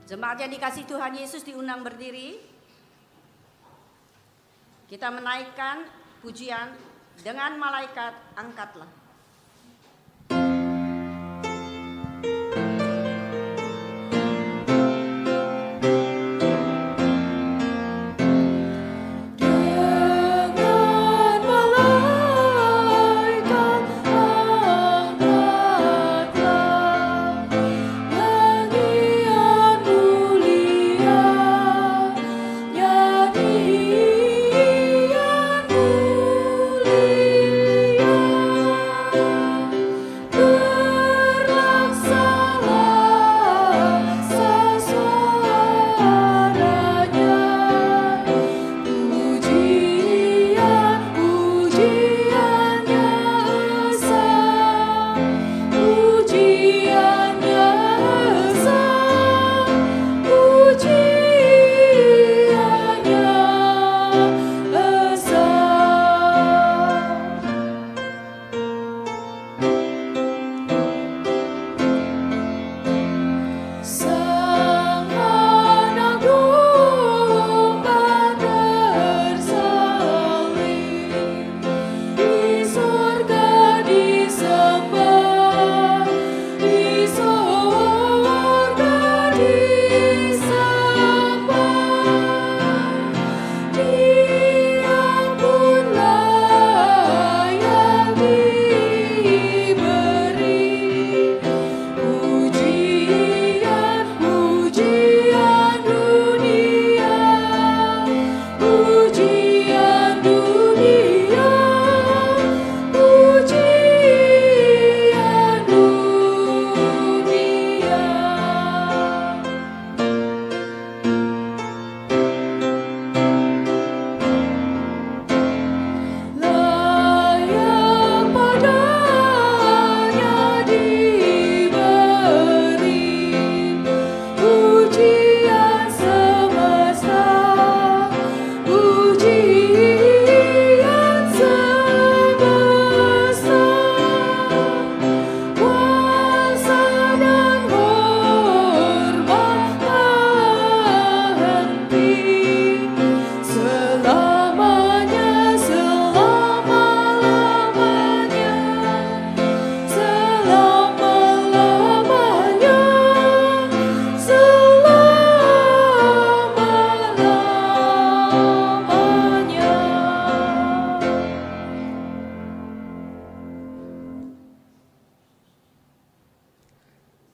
Jemaat yang dikasih Tuhan Yesus diundang berdiri. Kita menaikkan pujian dengan malaikat angkatlah.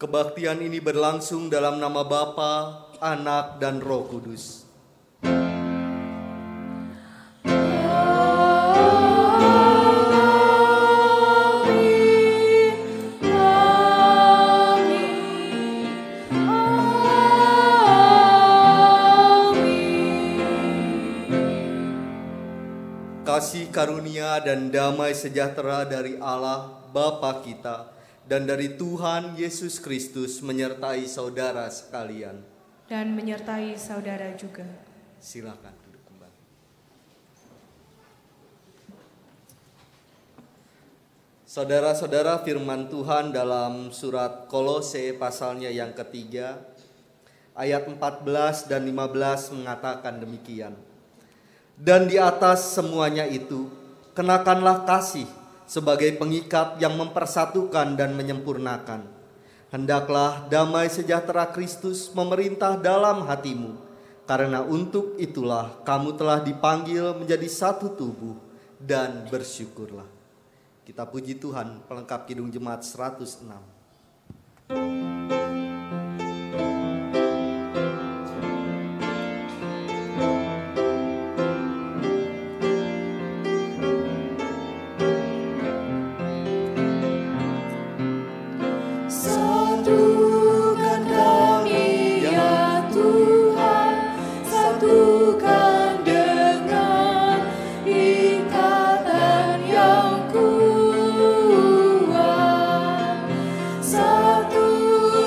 Kebaktian ini berlangsung dalam nama Bapa, Anak, dan Roh Kudus. Kasih karunia dan damai sejahtera dari Allah Bapa kita dan dari Tuhan Yesus Kristus menyertai saudara sekalian. Dan menyertai saudara juga. Silakan duduk kembali. Saudara-saudara, firman Tuhan dalam surat Kolose pasalnya yang ketiga, ayat 14 dan 15 mengatakan demikian. Dan di atas semuanya itu, kenakanlah kasih sebagai pengikat yang mempersatukan dan menyempurnakan. Hendaklah damai sejahtera Kristus memerintah dalam hatimu, karena untuk itulah kamu telah dipanggil menjadi satu tubuh, dan bersyukurlah. Kita puji Tuhan, pelengkap Kidung Jemaat 106. Satu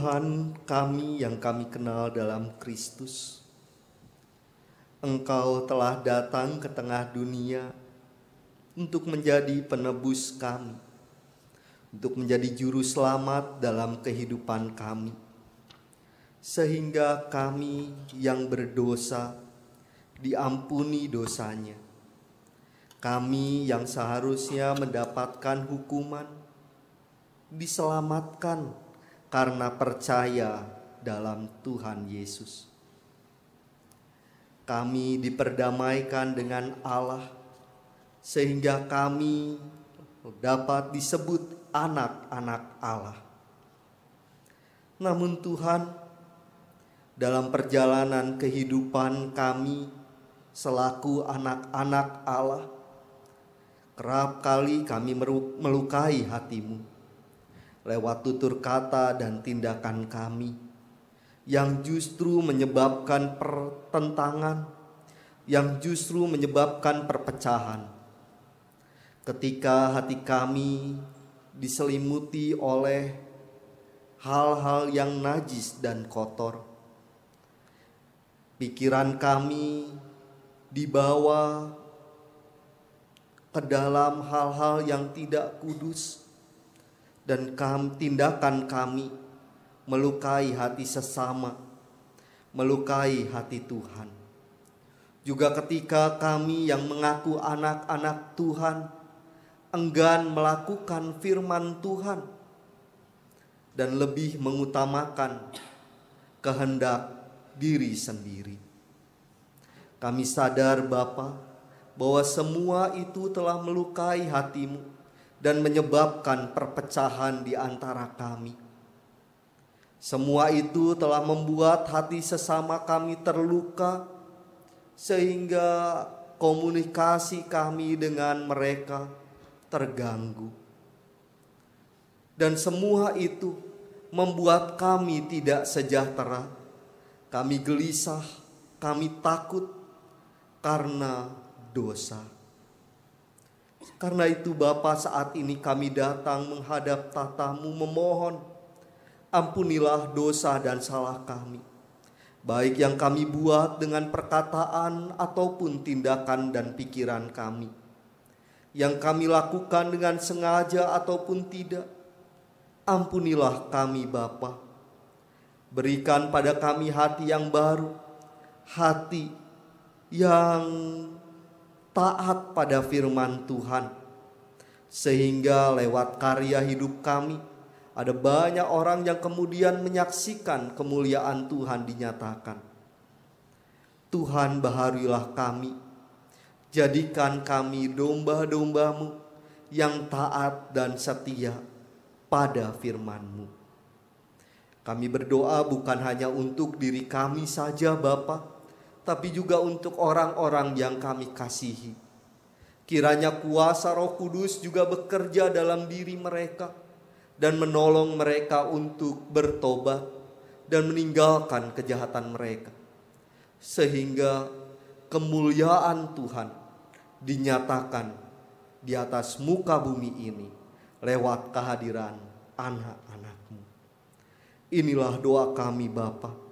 Tuhan kami yang kami kenal dalam Kristus, Engkau telah datang ke tengah dunia untuk menjadi penebus kami, untuk menjadi juru selamat dalam kehidupan kami, sehingga kami yang berdosa diampuni dosanya. Kami yang seharusnya mendapatkan hukuman diselamatkan karena percaya dalam Tuhan Yesus. Kami diperdamaikan dengan Allah sehingga kami dapat disebut anak-anak Allah. Namun Tuhan, dalam perjalanan kehidupan kami selaku anak-anak Allah, kerap kali kami melukai hati-Mu lewat tutur kata dan tindakan kami yang justru menyebabkan pertentangan, yang justru menyebabkan perpecahan. Ketika hati kami diselimuti oleh hal-hal yang najis dan kotor, pikiran kami dibawa ke dalam hal-hal yang tidak kudus, dan tindakan kami melukai hati sesama, melukai hati Tuhan. Juga ketika kami yang mengaku anak-anak Tuhan enggan melakukan firman Tuhan dan lebih mengutamakan kehendak diri sendiri. Kami sadar Bapa, bahwa semua itu telah melukai hati-Mu dan menyebabkan perpecahan di antara kami. Semua itu telah membuat hati sesama kami terluka, sehingga komunikasi kami dengan mereka terganggu. Dan semua itu membuat kami tidak sejahtera. Kami gelisah, kami takut karena dosa. Karena itu Bapa, saat ini kami datang menghadap tata-Mu memohon, ampunilah dosa dan salah kami, baik yang kami buat dengan perkataan ataupun tindakan dan pikiran kami, yang kami lakukan dengan sengaja ataupun tidak. Ampunilah kami Bapa, berikan pada kami hati yang baru, hati yang taat pada firman Tuhan, sehingga lewat karya hidup kami ada banyak orang yang kemudian menyaksikan kemuliaan Tuhan dinyatakan. Tuhan, baharilah kami, jadikan kami domba-domba-Mu yang taat dan setia pada firman-Mu. Kami berdoa bukan hanya untuk diri kami saja Bapa, tapi juga untuk orang-orang yang kami kasihi. Kiranya kuasa Roh Kudus juga bekerja dalam diri mereka dan menolong mereka untuk bertobat dan meninggalkan kejahatan mereka, sehingga kemuliaan Tuhan dinyatakan di atas muka bumi ini lewat kehadiran anak-anak-Mu. Inilah doa kami Bapa,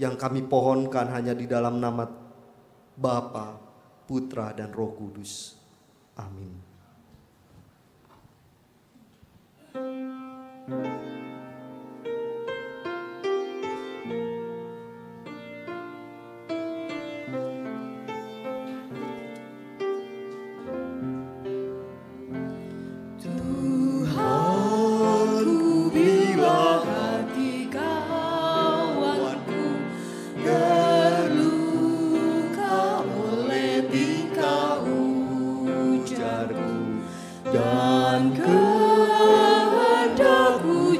yang kami pohonkan hanya di dalam nama Bapa, Putra, dan Roh Kudus. Amin. Dan kehendakku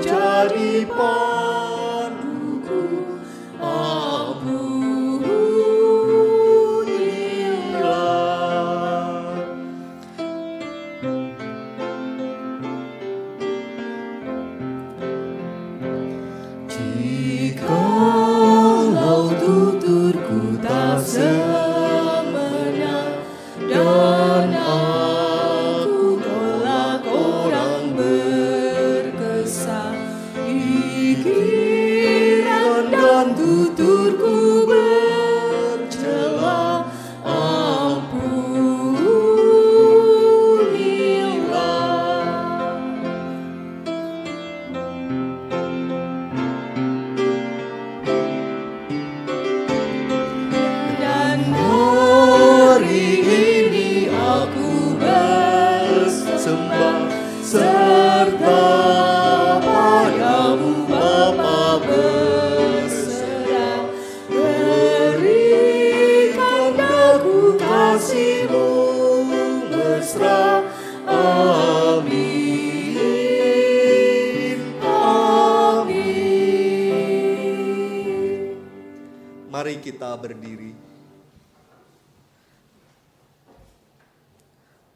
Mari kita berdiri.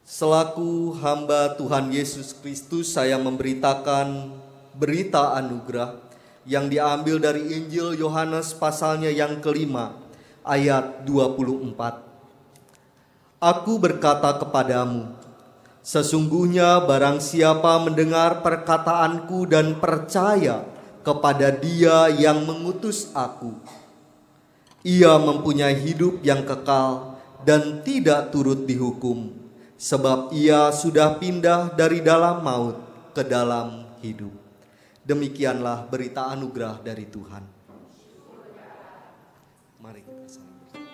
Selaku hamba Tuhan Yesus Kristus, saya memberitakan berita anugerah yang diambil dari Injil Yohanes pasalnya yang kelima, ayat 24. Aku berkata kepadamu, sesungguhnya barang siapa mendengar perkataanku dan percaya kepada Dia yang mengutus aku, ia mempunyai hidup yang kekal dan tidak turut dihukum, sebab ia sudah pindah dari dalam maut ke dalam hidup. Demikianlah berita anugerah dari Tuhan. Mari kita saling bersama.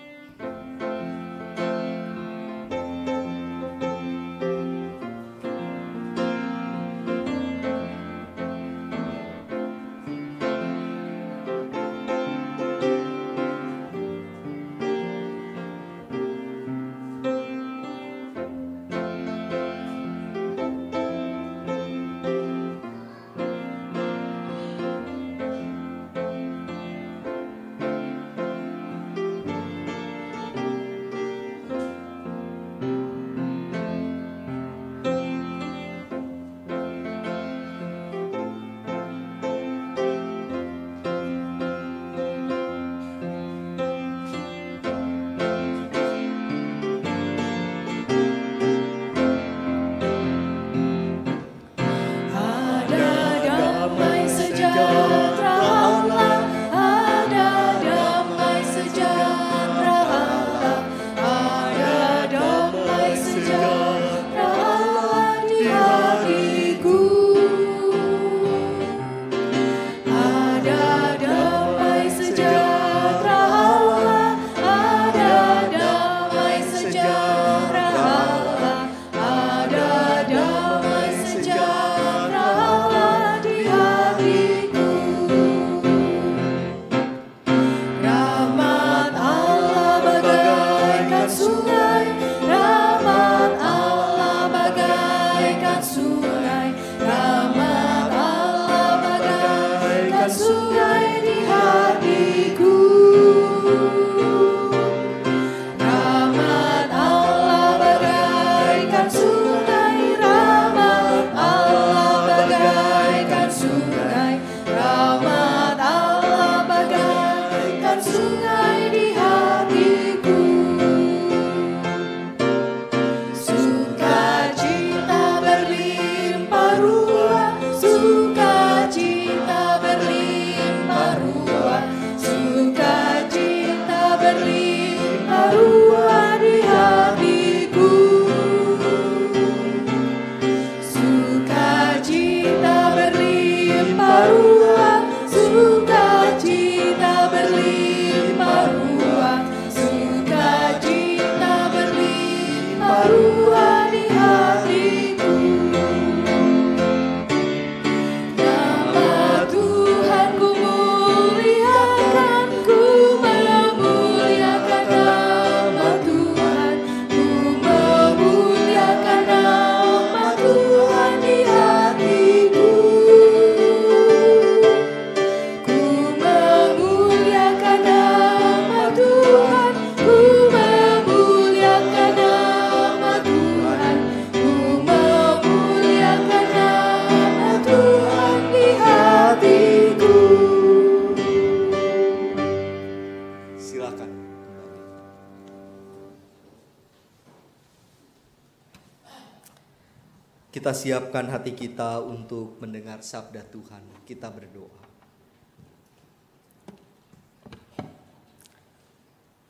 Kita siapkan hati kita untuk mendengar sabda Tuhan. Kita berdoa.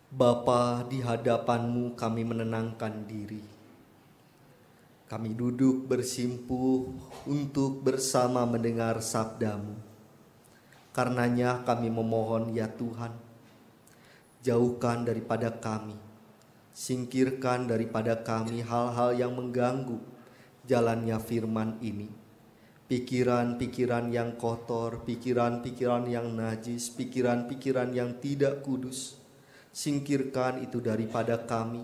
Bapa, di hadapan-Mu kami menenangkan diri. Kami duduk bersimpuh untuk bersama mendengar sabda-Mu. Karenanya kami memohon ya Tuhan, jauhkan daripada kami, singkirkan daripada kami hal-hal yang mengganggu jalannya firman ini. Pikiran-pikiran yang kotor, pikiran-pikiran yang najis, pikiran-pikiran yang tidak kudus, singkirkan itu daripada kami.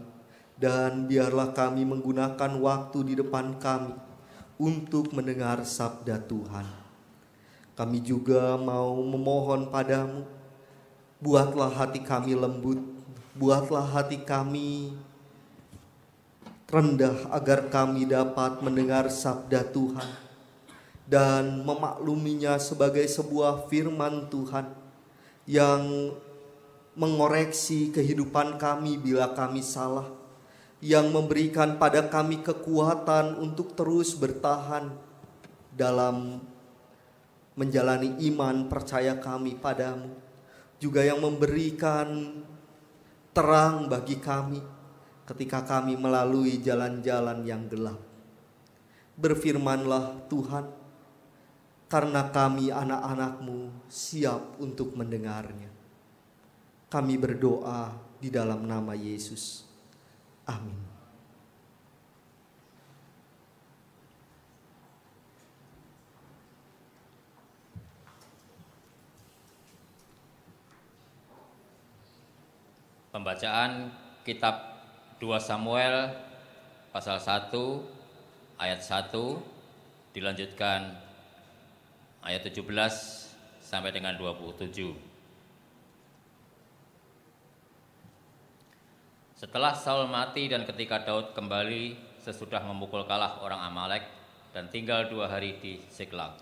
Dan biarlah kami menggunakan waktu di depan kami untuk mendengar sabda Tuhan. Kami juga mau memohon padamu, Buatlah hati kami lembut, buatlah hati kami rendah agar kami dapat mendengar sabda Tuhan dan memakluminya sebagai sebuah firman Tuhan yang mengoreksi kehidupan kami bila kami salah, yang memberikan pada kami kekuatan untuk terus bertahan dalam menjalani iman percaya kami padamu, juga yang memberikan terang bagi kami ketika kami melalui jalan-jalan yang gelap. Berfirmanlah Tuhan, karena kami anak-anak-Mu siap untuk mendengarnya. Kami berdoa di dalam nama Yesus. Amin. Pembacaan kitab 2 Samuel pasal 1 ayat 1 dilanjutkan ayat 17 sampai dengan 27. Setelah Saul mati dan ketika Daud kembali sesudah memukul kalah orang Amalek dan tinggal 2 hari di Siklag,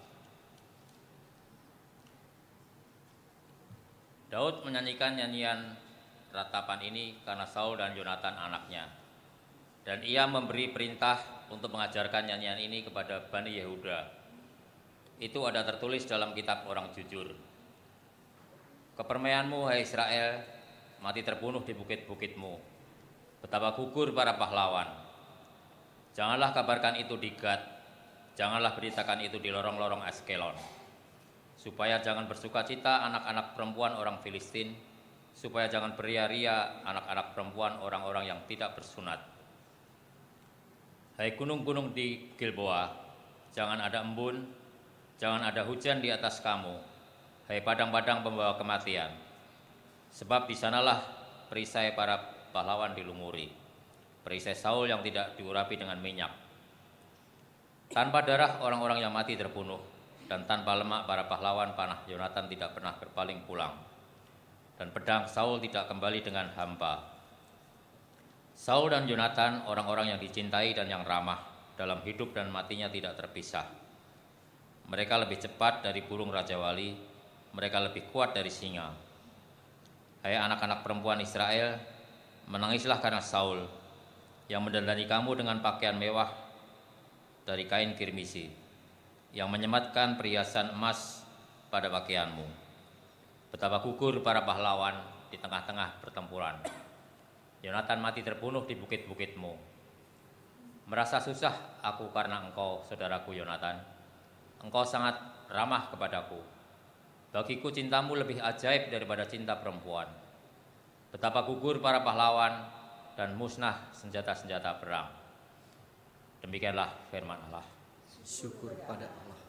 Daud menyanyikan nyanyian ratapan ini karena Saul dan Yonatan anaknya, dan ia memberi perintah untuk mengajarkan nyanyian ini kepada Bani Yehuda. Itu ada tertulis dalam kitab orang jujur. Kepermainanmu, hai Israel, mati terbunuh di bukit-bukitmu. Betapa gugur para pahlawan. Janganlah kabarkan itu di Gad, janganlah beritakan itu di lorong-lorong Askelon, supaya jangan bersukacita anak-anak perempuan orang Filistin, supaya jangan beria-ria anak-anak perempuan orang-orang yang tidak bersunat. Hai gunung-gunung di Gilboa, jangan ada embun, jangan ada hujan di atas kamu. Hai padang-padang pembawa kematian, sebab di sanalah perisai para pahlawan dilumuri, perisai Saul yang tidak diurapi dengan minyak. Tanpa darah orang-orang yang mati terbunuh, dan tanpa lemak para pahlawan panah Yonatan tidak pernah berpaling pulang, dan pedang Saul tidak kembali dengan hampa. Saul dan Yonatan orang-orang yang dicintai dan yang ramah, dalam hidup dan matinya tidak terpisah. Mereka lebih cepat dari burung Raja Wali, mereka lebih kuat dari singa. Hai anak-anak perempuan Israel, menangislah karena Saul, yang mendandani kamu dengan pakaian mewah dari kain kirmisi, yang menyematkan perhiasan emas pada pakaianmu. Betapa gugur para pahlawan di tengah-tengah pertempuran. Yonatan mati terbunuh di bukit-bukitmu. Merasa susah aku karena engkau, saudaraku Yonatan. Engkau sangat ramah kepadaku. Bagiku cintamu lebih ajaib daripada cinta perempuan. Betapa gugur para pahlawan dan musnah senjata-senjata perang. Demikianlah firman Allah. Syukur pada Allah.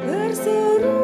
Berseru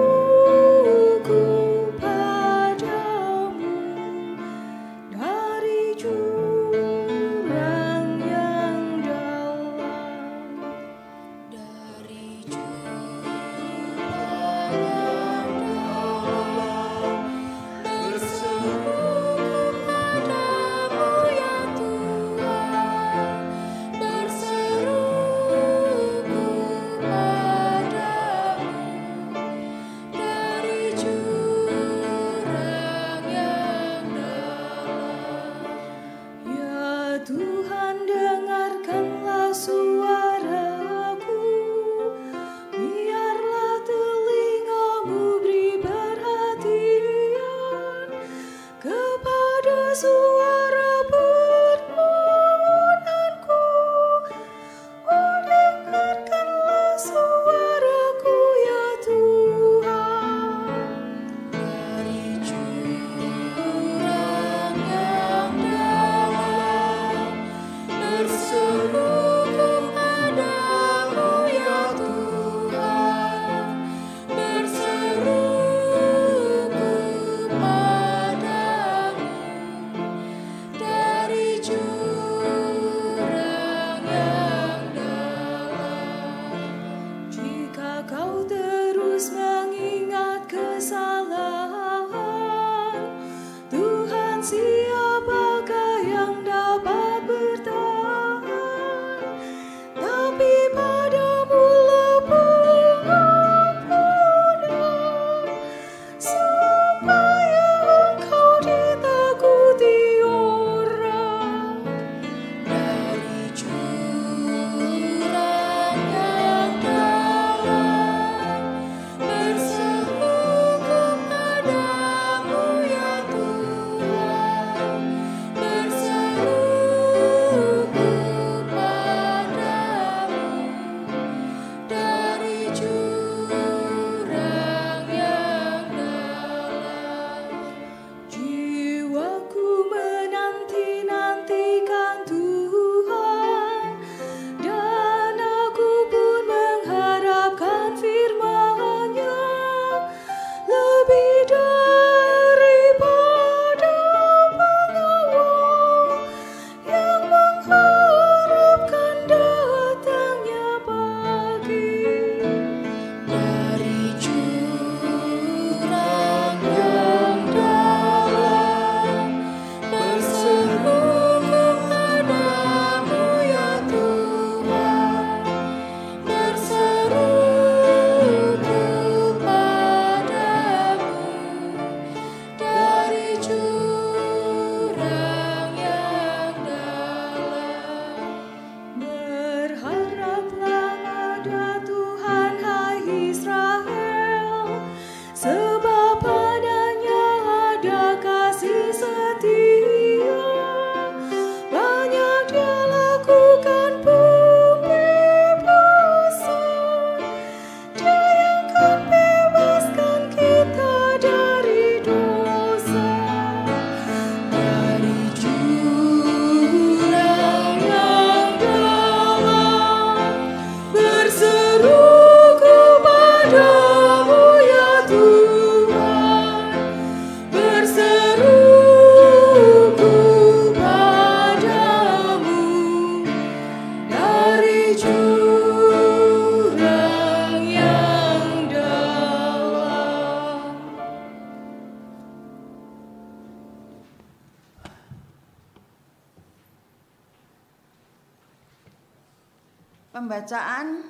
Pembacaan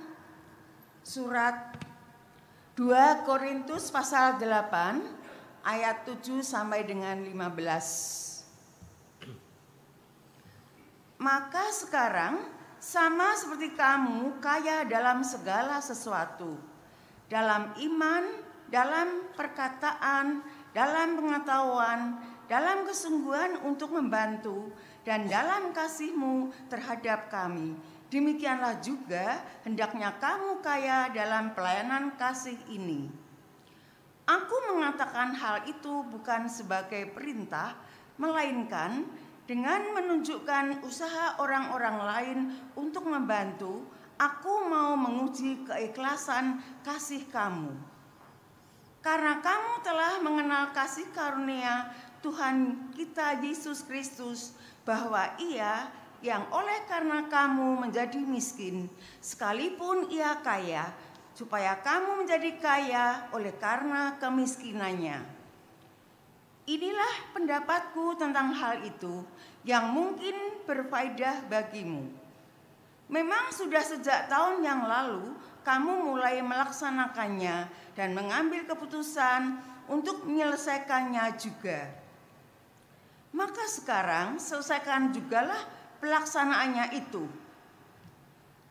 surat 2 Korintus pasal 8 ayat 7 sampai dengan 15. Maka sekarang sama seperti kamu kaya dalam segala sesuatu, dalam iman, dalam perkataan, dalam pengetahuan, dalam kesungguhan untuk membantu, dan dalam kasihmu terhadap kami. Demikianlah juga hendaknya kamu kaya dalam pelayanan kasih ini. Aku mengatakan hal itu bukan sebagai perintah, melainkan dengan menunjukkan usaha orang-orang lain untuk membantu, aku mau menguji keikhlasan kasih kamu. Karena kamu telah mengenal kasih karunia Tuhan kita Yesus Kristus, bahwa Ia yang oleh karena kamu menjadi miskin, sekalipun Ia kaya, supaya kamu menjadi kaya oleh karena kemiskinannya. Inilah pendapatku tentang hal itu yang mungkin berfaedah bagimu. Memang sudah sejak tahun yang lalu kamu mulai melaksanakannya dan mengambil keputusan untuk menyelesaikannya juga. Maka sekarang selesaikan jugalah pelaksanaannya itu.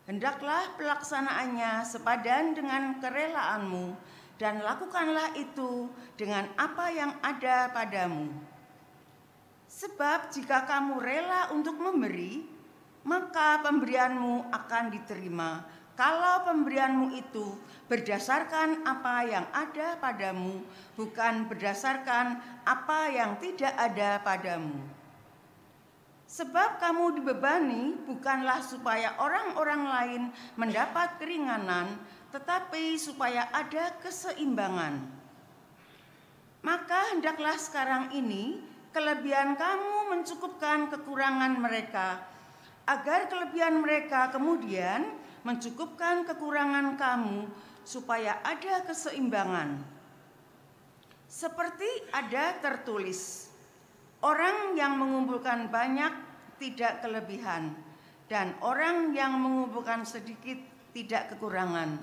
Hendaklah pelaksanaannya sepadan dengan kerelaanmu, dan lakukanlah itu dengan apa yang ada padamu. Sebab jika kamu rela untuk memberi, maka pemberianmu akan diterima. Kalau pemberianmu itu berdasarkan apa yang ada padamu, bukan berdasarkan apa yang tidak ada padamu. Sebab kamu dibebani bukanlah supaya orang-orang lain mendapat keringanan, tetapi supaya ada keseimbangan. Maka hendaklah sekarang ini kelebihan kamu mencukupkan kekurangan mereka, agar kelebihan mereka kemudian mencukupkan kekurangan kamu, supaya ada keseimbangan. Seperti ada tertulis, orang yang mengumpulkan banyak tidak kelebihan, dan orang yang mengumpulkan sedikit tidak kekurangan.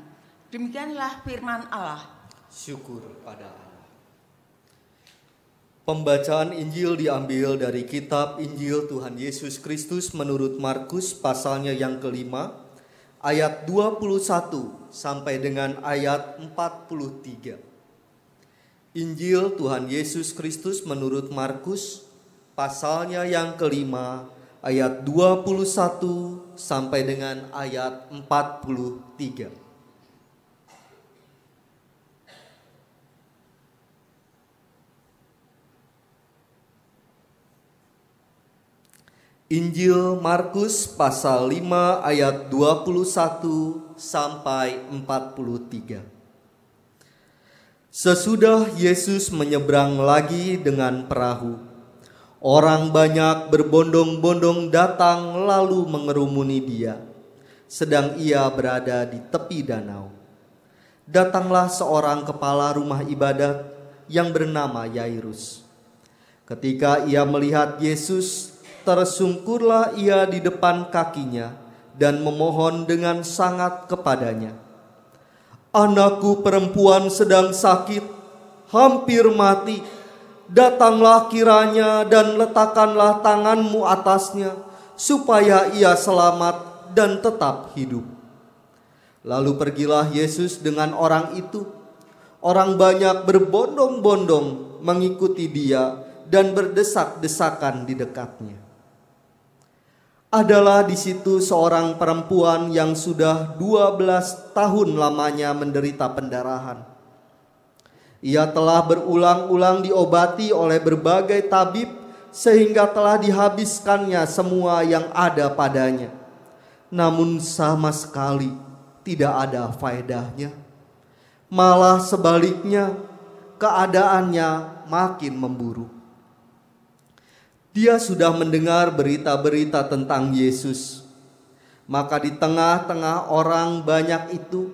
Demikianlah firman Allah. Syukur pada Allah. Pembacaan Injil diambil dari kitab Injil Tuhan Yesus Kristus menurut Markus pasalnya yang kelima, ayat 21 sampai dengan ayat 43. Injil Tuhan Yesus Kristus menurut Markus pasalnya yang kelima, ayat 21 sampai dengan ayat 43. Injil Markus pasal 5 ayat 21 sampai 43. Sesudah Yesus menyeberang lagi dengan perahu, orang banyak berbondong-bondong datang lalu mengerumuni Dia, sedang Ia berada di tepi danau. Datanglah seorang kepala rumah ibadat yang bernama Yairus. Ketika ia melihat Yesus, tersungkurlah ia di depan kakinya dan memohon dengan sangat kepadanya, "Anakku perempuan sedang sakit, hampir mati. Datanglah kiranya dan letakkanlah tanganmu atasnya, supaya ia selamat dan tetap hidup." Lalu pergilah Yesus dengan orang itu. Orang banyak berbondong-bondong mengikuti Dia dan berdesak-desakan di dekatnya. Adalah di situ seorang perempuan yang sudah 12 tahun lamanya menderita pendarahan. Ia telah berulang-ulang diobati oleh berbagai tabib sehingga telah dihabiskannya semua yang ada padanya. Namun sama sekali tidak ada faedahnya. Malah sebaliknya, keadaannya makin memburuk. Dia sudah mendengar berita-berita tentang Yesus. Maka di tengah-tengah orang banyak itu,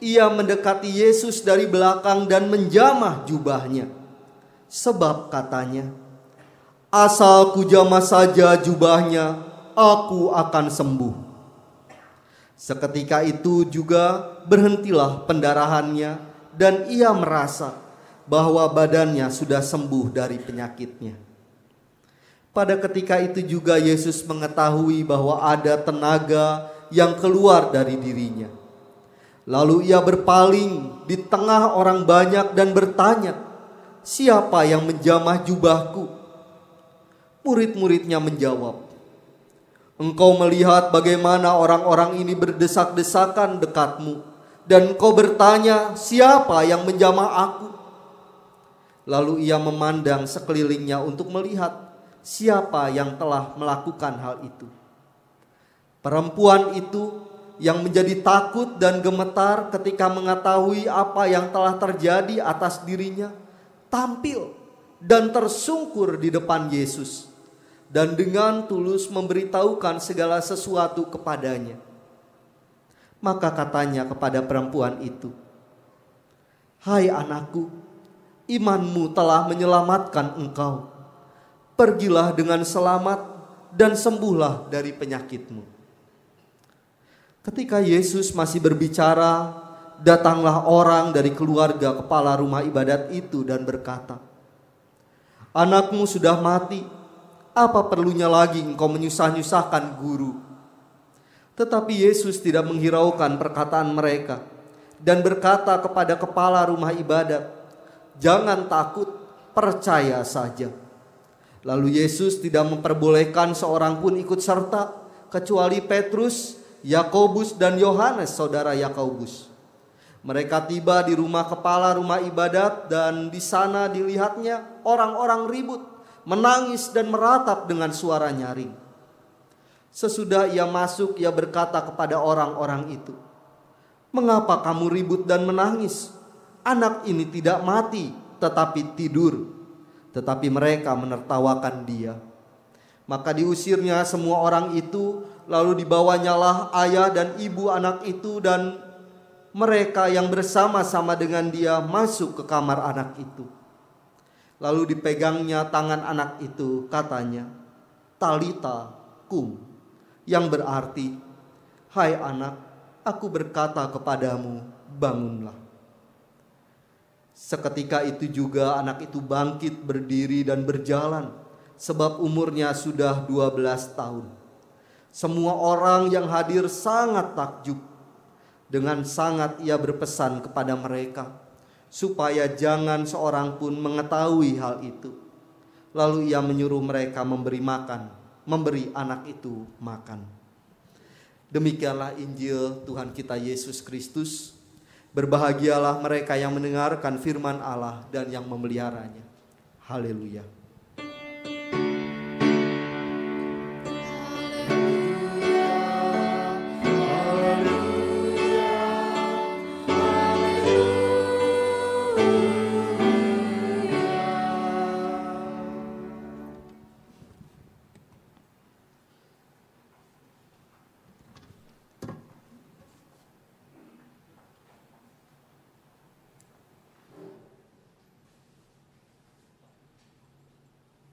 ia mendekati Yesus dari belakang dan menjamah jubahnya. Sebab katanya, "Asal kujamah saja jubahnya, aku akan sembuh." Seketika itu juga berhentilah pendarahannya dan ia merasa bahwa badannya sudah sembuh dari penyakitnya. Pada ketika itu juga Yesus mengetahui bahwa ada tenaga yang keluar dari dirinya. Lalu ia berpaling di tengah orang banyak dan bertanya, "Siapa yang menjamah jubahku?" Murid-muridnya menjawab, "Engkau melihat bagaimana orang-orang ini berdesak-desakan dekatmu, dan engkau bertanya, siapa yang menjamah aku?" Lalu ia memandang sekelilingnya untuk melihat siapa yang telah melakukan hal itu. Perempuan itu yang menjadi takut dan gemetar ketika mengetahui apa yang telah terjadi atas dirinya, tampil dan tersungkur di depan Yesus, dan dengan tulus memberitahukan segala sesuatu kepadanya. Maka katanya kepada perempuan itu, "Hai anakku, imanmu telah menyelamatkan engkau. Pergilah dengan selamat dan sembuhlah dari penyakitmu." Ketika Yesus masih berbicara, datanglah orang dari keluarga kepala rumah ibadat itu dan berkata, "Anakmu sudah mati, apa perlunya lagi engkau menyusah-nyusahkan guru?" Tetapi Yesus tidak menghiraukan perkataan mereka dan berkata kepada kepala rumah ibadat, "Jangan takut, percaya saja." Lalu Yesus tidak memperbolehkan seorang pun ikut serta kecuali Petrus, Yakobus dan Yohanes saudara Yakobus. Mereka tiba di rumah kepala rumah ibadat dan di sana dilihatnya orang-orang ribut, menangis dan meratap dengan suara nyaring. Sesudah ia masuk, ia berkata kepada orang-orang itu, "Mengapa kamu ribut dan menangis? Anak ini tidak mati, tetapi tidur." Tetapi mereka menertawakan dia. Maka diusirnya semua orang itu, lalu dibawanyalah ayah dan ibu anak itu dan mereka yang bersama-sama dengan dia masuk ke kamar anak itu. Lalu dipegangnya tangan anak itu, katanya, "Talita kum," yang berarti, "Hai anak, aku berkata kepadamu, bangunlah." Seketika itu juga anak itu bangkit berdiri dan berjalan, sebab umurnya sudah 12 tahun. Semua orang yang hadir sangat takjub. Dengan sangat ia berpesan kepada mereka, supaya jangan seorang pun mengetahui hal itu. Lalu ia menyuruh mereka memberi anak itu makan. Demikianlah Injil Tuhan kita Yesus Kristus. Berbahagialah mereka yang mendengarkan firman Allah dan yang memeliharanya. Haleluya.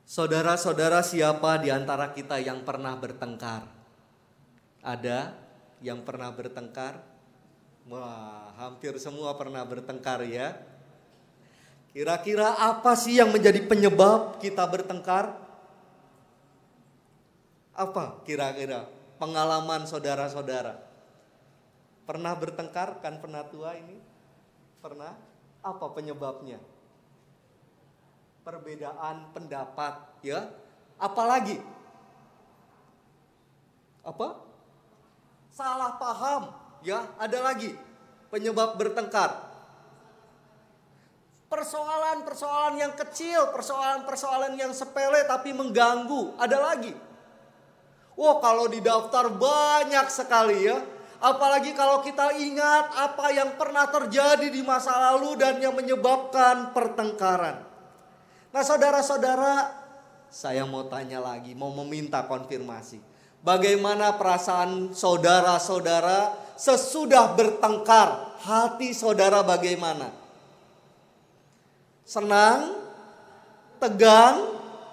Saudara-saudara, siapa di antara kita yang pernah bertengkar? Ada yang pernah bertengkar? Wah, hampir semua pernah bertengkar ya. Kira-kira apa sih yang menjadi penyebab kita bertengkar? Apa kira-kira pengalaman saudara-saudara? Pernah bertengkar kan penatua ini? Pernah? Apa penyebabnya? Perbedaan pendapat, ya. Apalagi? Apa? Salah paham, ya. Ada lagi penyebab bertengkar. Persoalan-persoalan yang kecil, persoalan-persoalan yang sepele tapi mengganggu. Ada lagi. Wah, kalau di daftar banyak sekali ya. Apalagi kalau kita ingat apa yang pernah terjadi di masa lalu dan yang menyebabkan pertengkaran. Nah, saudara-saudara, saya mau tanya lagi, mau meminta konfirmasi. Bagaimana perasaan saudara-saudara sesudah bertengkar? Hati saudara bagaimana? Senang? Tegang?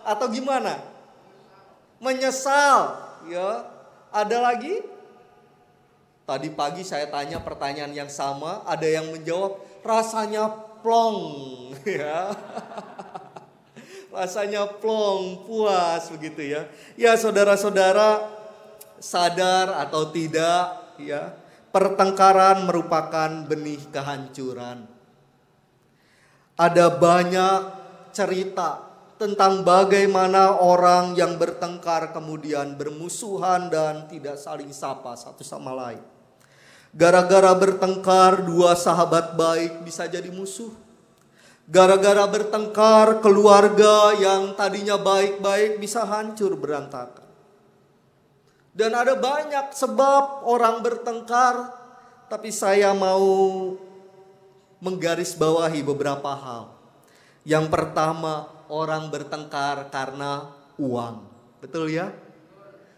Atau gimana? Menyesal? Ya, ada lagi? Tadi pagi saya tanya pertanyaan yang sama, ada yang menjawab rasanya plong, ya. Rasanya plong, puas begitu ya. Ya saudara-saudara, sadar atau tidak ya, pertengkaran merupakan benih kehancuran. Ada banyak cerita tentang bagaimana orang yang bertengkar kemudian bermusuhan dan tidak saling sapa satu sama lain. Gara-gara bertengkar, dua sahabat baik bisa jadi musuh. Gara-gara bertengkar, keluarga yang tadinya baik-baik bisa hancur berantakan. Dan ada banyak sebab orang bertengkar, tapi saya mau menggarisbawahi beberapa hal. Yang pertama, orang bertengkar karena uang. Betul ya?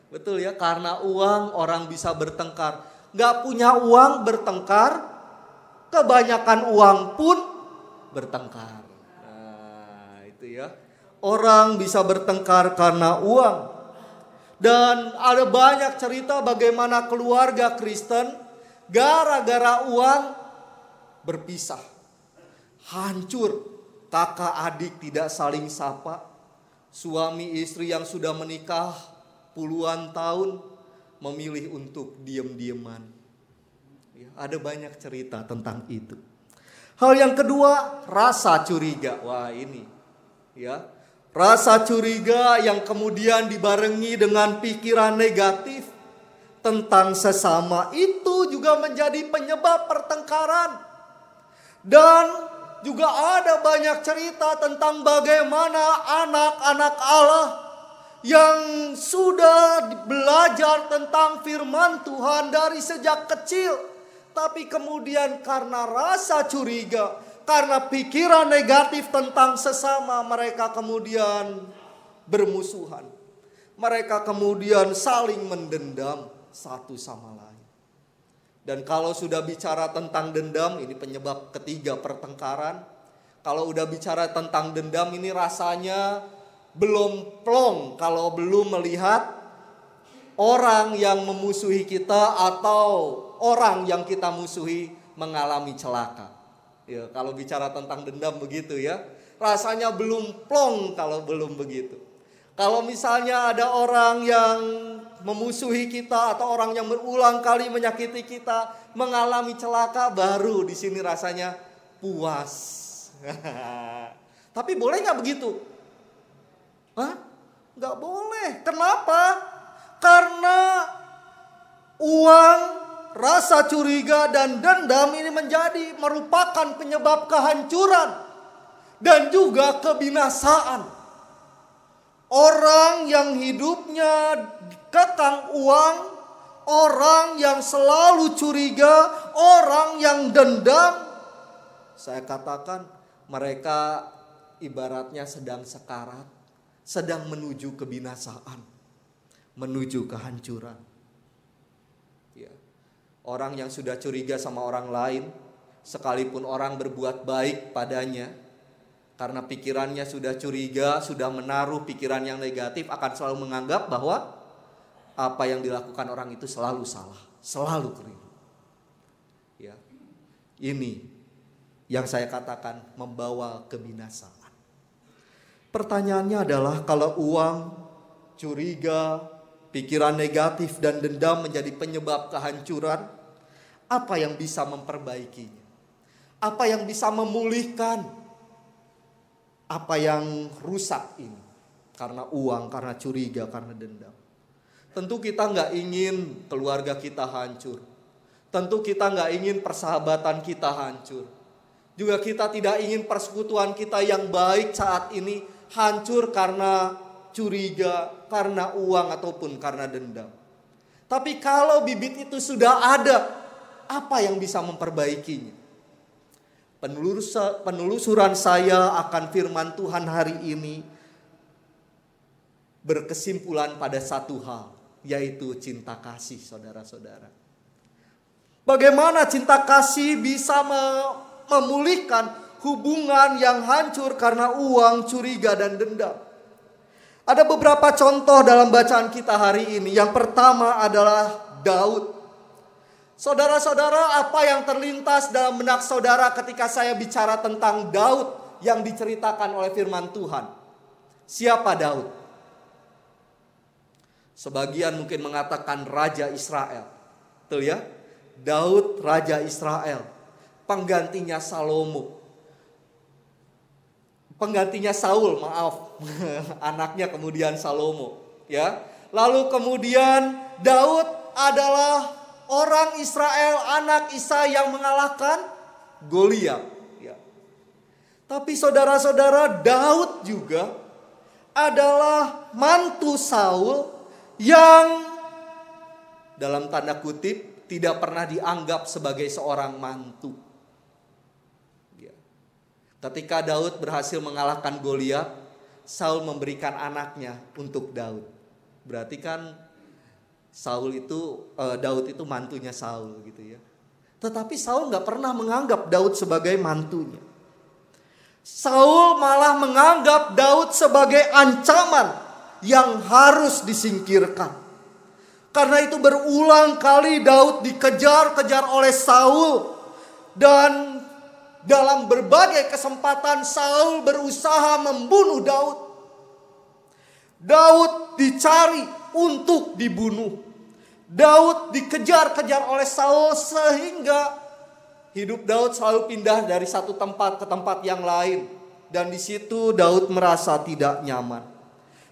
Betul ya, karena uang orang bisa bertengkar. Gak punya uang bertengkar, kebanyakan uang pun bertengkar. Nah itu ya, orang bisa bertengkar karena uang. Dan ada banyak cerita bagaimana keluarga Kristen gara-gara uang berpisah, hancur. Kakak adik tidak saling sapa, suami istri yang sudah menikah puluhan tahun memilih untuk diam-diaman. Ya, ada banyak cerita tentang itu. Hal yang kedua, rasa curiga. Wah ini ya, rasa curiga yang kemudian dibarengi dengan pikiran negatif tentang sesama itu juga menjadi penyebab pertengkaran. Dan juga ada banyak cerita tentang bagaimana anak-anak Allah yang sudah belajar tentang firman Tuhan dari sejak kecil, tapi kemudian karena rasa curiga, karena pikiran negatif tentang sesama, mereka kemudian bermusuhan. Mereka kemudian saling mendendam satu sama lain. Dan kalau sudah bicara tentang dendam, ini penyebab ketiga pertengkaran. Kalau udah bicara tentang dendam, ini rasanya belum plong kalau belum melihat orang yang memusuhi kita atau orang yang kita musuhi mengalami celaka. Ya, kalau bicara tentang dendam begitu ya, rasanya belum plong kalau belum begitu. Kalau misalnya ada orang yang memusuhi kita atau orang yang berulang kali menyakiti kita mengalami celaka, baru di sini rasanya puas. Tapi boleh nggak begitu? Hah? Nggak boleh. Kenapa? Karena uang, rasa curiga dan dendam ini merupakan penyebab kehancuran dan juga kebinasaan. Orang yang hidupnya kekang uang, orang yang selalu curiga, orang yang dendam, saya katakan mereka ibaratnya sedang sekarat, sedang menuju kebinasaan, menuju kehancuran. Ya. Orang yang sudah curiga sama orang lain, sekalipun orang berbuat baik padanya, karena pikirannya sudah curiga, sudah menaruh pikiran yang negatif, akan selalu menganggap bahwa apa yang dilakukan orang itu selalu salah, selalu keliru. Ya. Ini yang saya katakan membawa kebinasaan. Pertanyaannya adalah, kalau uang, curiga, pikiran negatif dan dendam menjadi penyebab kehancuran, apa yang bisa memperbaikinya? Apa yang bisa memulihkan apa yang rusak ini? Karena uang, karena curiga, karena dendam. Tentu kita nggak ingin keluarga kita hancur. Tentu kita nggak ingin persahabatan kita hancur. Juga kita tidak ingin persekutuan kita yang baik saat ini hancur karena curiga, karena uang ataupun karena dendam. Tapi kalau bibit itu sudah ada, apa yang bisa memperbaikinya? Penelusuran saya akan firman Tuhan hari ini berkesimpulan pada satu hal, yaitu cinta kasih, saudara-saudara. Bagaimana cinta kasih bisa memulihkan hubungan yang hancur karena uang, curiga, dan dendam? Ada beberapa contoh dalam bacaan kita hari ini. Yang pertama adalah Daud. Saudara-saudara, apa yang terlintas dalam benak saudara ketika saya bicara tentang Daud yang diceritakan oleh firman Tuhan? Siapa Daud? Sebagian mungkin mengatakan Raja Israel. Betul ya? Daud Raja Israel. Penggantinya Salomo. Penggantinya Saul, maaf. Anaknya kemudian Salomo. Ya. Lalu kemudian Daud adalah orang Israel, anak Isai yang mengalahkan Goliat. Ya. Tapi saudara-saudara, Daud juga adalah mantu Saul yang dalam tanda kutip tidak pernah dianggap sebagai seorang mantu. Ya. Ketika Daud berhasil mengalahkan Goliat, Saul memberikan anaknya untuk Daud. Berarti kan Daud itu mantunya Saul gitu ya. Tetapi Saul gak pernah menganggap Daud sebagai mantunya. Saul malah menganggap Daud sebagai ancaman yang harus disingkirkan. Karena itu berulang kali Daud dikejar-kejar oleh Saul. Dan dalam berbagai kesempatan Saul berusaha membunuh Daud. Daud dicari untuk dibunuh. Daud dikejar-kejar oleh Saul sehingga hidup Daud selalu pindah dari satu tempat ke tempat yang lain. Dan di situ Daud merasa tidak nyaman.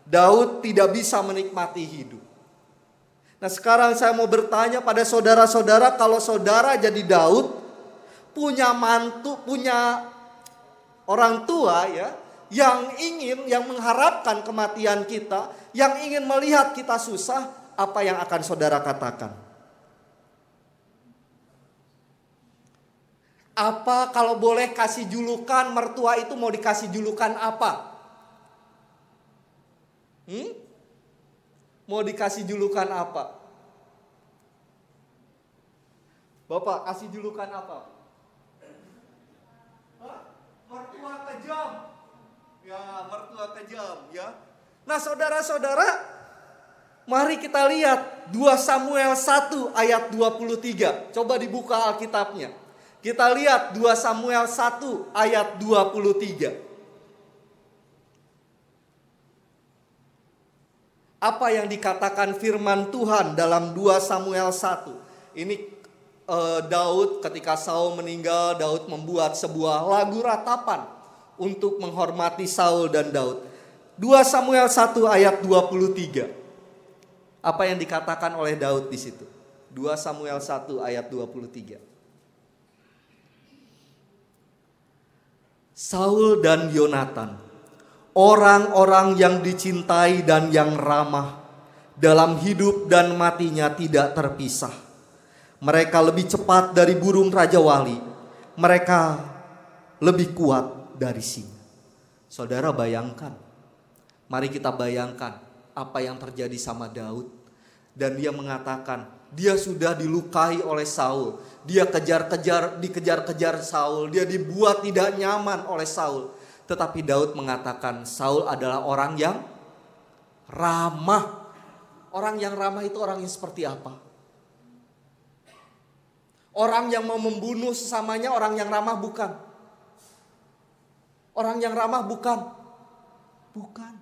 Daud tidak bisa menikmati hidup. Nah, sekarang saya mau bertanya pada saudara-saudara, kalau saudara jadi Daud, punya mantu, punya orang tua ya, yang mengharapkan kematian kita, yang ingin melihat kita susah, apa yang akan saudara katakan? Apa kalau boleh kasih julukan, mertua itu mau dikasih julukan apa? Mau dikasih julukan apa? Bapak kasih julukan apa? Mertua kejam. Ya, mertua kejam ya. Nah, saudara-saudara, mari kita lihat 2 Samuel 1 ayat 23. Coba dibuka Alkitabnya. Kita lihat 2 Samuel 1 ayat 23. Apa yang dikatakan firman Tuhan dalam 2 Samuel 1? Ini Daud ketika Saul meninggal, Daud membuat sebuah lagu ratapan untuk menghormati Saul dan Daud. 2 Samuel 1 ayat 23. Apa yang dikatakan oleh Daud di situ? 2 Samuel 1 ayat 23. Saul dan Yonatan, orang-orang yang dicintai dan yang ramah, dalam hidup dan matinya tidak terpisah. Mereka lebih cepat dari burung Raja Wali. Mereka lebih kuat dari singa. Saudara bayangkan. Mari kita bayangkan apa yang terjadi sama Daud. Dan dia mengatakan, dia sudah dilukai oleh Saul. Dia dikejar-kejar Saul. Dia dibuat tidak nyaman oleh Saul. Tetapi Daud mengatakan Saul adalah orang yang ramah. Orang yang ramah itu orang yang seperti apa? Orang yang mau membunuh sesamanya orang yang ramah bukan? Orang yang ramah bukan? Bukan.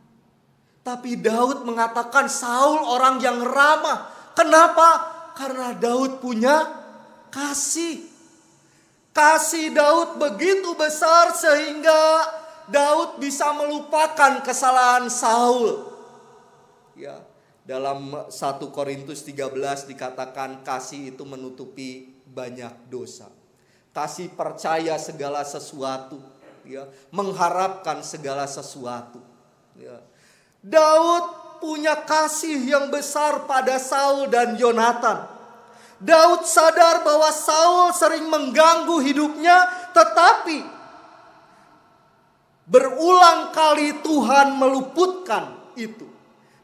Tapi Daud mengatakan Saul orang yang ramah. Kenapa? Karena Daud punya kasih. Kasih Daud begitu besar sehingga Daud bisa melupakan kesalahan Saul. Ya, dalam 1 Korintus 13 dikatakan kasih itu menutupi banyak dosa. Kasih percaya segala sesuatu, ya, mengharapkan segala sesuatu. Ya. Daud punya kasih yang besar pada Saul dan Yonatan. Daud sadar bahwa Saul sering mengganggu hidupnya, tetapi berulang kali Tuhan meluputkan itu.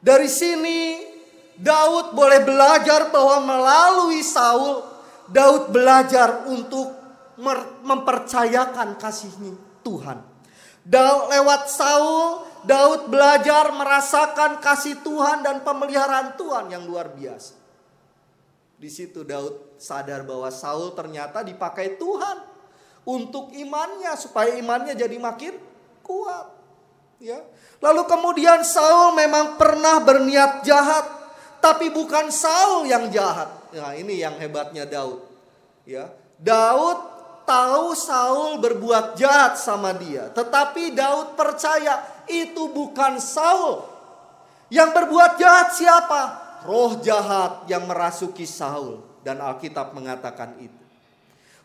Dari sini Daud boleh belajar bahwa melalui Saul, Daud belajar untuk mempercayakan kasih-Nya Tuhan. Lewat Saul, Daud belajar merasakan kasih Tuhan dan pemeliharaan Tuhan yang luar biasa. Di situ Daud sadar bahwa Saul ternyata dipakai Tuhan untuk imannya, supaya imannya jadi makin kuat. Ya. Lalu kemudian Saul memang pernah berniat jahat, tapi bukan Saul yang jahat. Nah, ini yang hebatnya Daud. Ya. Daud tahu Saul berbuat jahat sama dia, tetapi Daud percaya itu bukan Saul. Yang berbuat jahat siapa? Roh jahat yang merasuki Saul, dan Alkitab mengatakan itu.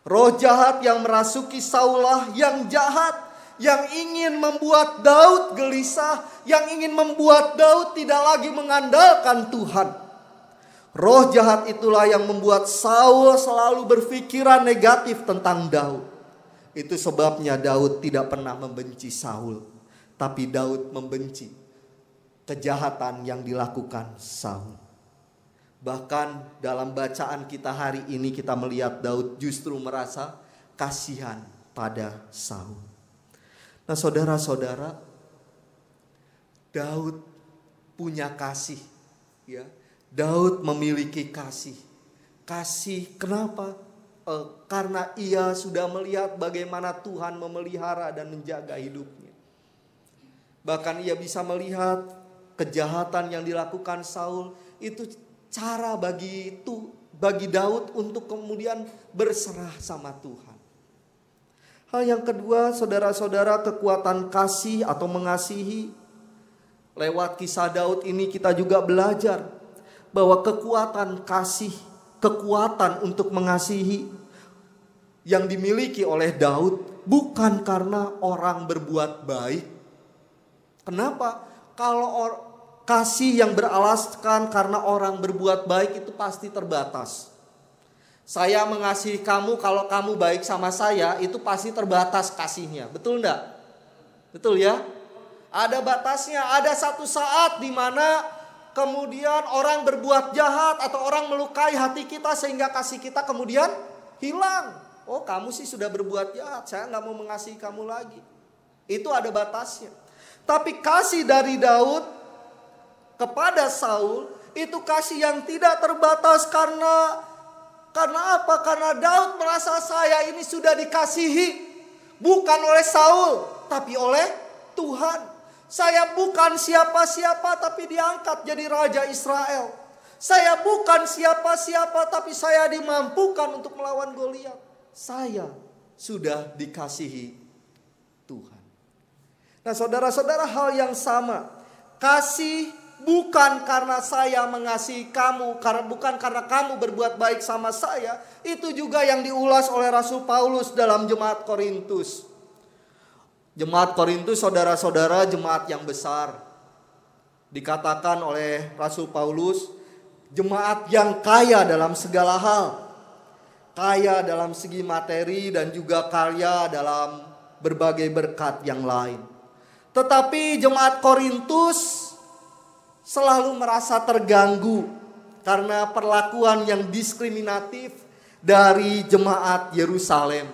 Roh jahat yang merasuki Saul lah yang jahat, yang ingin membuat Daud gelisah, yang ingin membuat Daud tidak lagi mengandalkan Tuhan. Roh jahat itulah yang membuat Saul selalu berpikiran negatif tentang Daud. Itu sebabnya Daud tidak pernah membenci Saul, tapi Daud membenci kejahatan yang dilakukan Saul. Bahkan dalam bacaan kita hari ini kita melihat Daud justru merasa kasihan pada Saul. Nah, saudara-saudara, Daud punya kasih, ya. Daud memiliki kasih. Kasih kenapa? Karena ia sudah melihat bagaimana Tuhan memelihara dan menjaga hidupnya. Bahkan ia bisa melihat kejahatan yang dilakukan Saul itu cara bagi Daud untuk kemudian berserah sama Tuhan. Hal yang kedua, saudara-saudara, kekuatan kasih atau mengasihi. Lewat kisah Daud ini kita juga belajar bahwa kekuatan kasih, kekuatan untuk mengasihi yang dimiliki oleh Daud bukan karena orang berbuat baik. Kenapa? Kalau kasih yang beralaskan karena orang berbuat baik itu pasti terbatas. Saya mengasihi kamu kalau kamu baik sama saya, itu pasti terbatas kasihnya. Betul enggak? Betul ya? Ada batasnya. Ada satu saat di mana kemudian orang berbuat jahat atau orang melukai hati kita sehingga kasih kita kemudian hilang. Oh, kamu sih sudah berbuat jahat, saya gak mau mengasihi kamu lagi. Itu ada batasnya. Tapi kasih dari Daud kepada Saul itu kasih yang tidak terbatas karena apa? Karena Daud merasa saya ini sudah dikasihi bukan oleh Saul tapi oleh Tuhan. Saya bukan siapa-siapa tapi diangkat jadi raja Israel. Saya bukan siapa-siapa tapi saya dimampukan untuk melawan Goliat. Saya sudah dikasihi Tuhan. Nah, saudara-saudara, hal yang sama. Kasih bukan karena saya mengasihi kamu, bukan karena kamu berbuat baik sama saya. Itu juga yang diulas oleh Rasul Paulus dalam jemaat Korintus. Jemaat Korintus, saudara-saudara, jemaat yang besar. Dikatakan oleh Rasul Paulus, jemaat yang kaya dalam segala hal. Kaya dalam segi materi dan juga kaya dalam berbagai berkat yang lain. Tetapi jemaat Korintus selalu merasa terganggu karena perlakuan yang diskriminatif dari jemaat Yerusalem.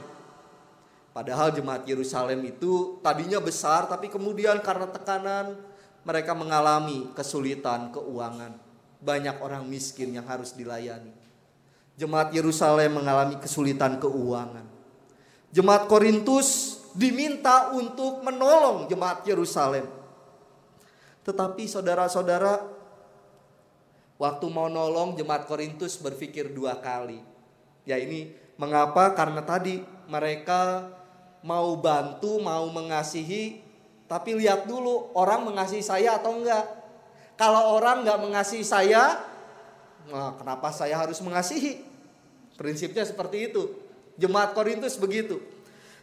Padahal jemaat Yerusalem itu tadinya besar, tapi kemudian karena tekanan mereka mengalami kesulitan keuangan. Banyak orang miskin yang harus dilayani. Jemaat Yerusalem mengalami kesulitan keuangan. Jemaat Korintus diminta untuk menolong jemaat Yerusalem. Tetapi saudara-saudara, waktu mau nolong jemaat Korintus berpikir dua kali. Ya, ini mengapa? Karena tadi mereka mau bantu, mau mengasihi, tapi lihat dulu orang mengasihi saya atau enggak. Kalau orang enggak mengasihi saya, nah, kenapa saya harus mengasihi? Prinsipnya seperti itu. Jemaat Korintus begitu.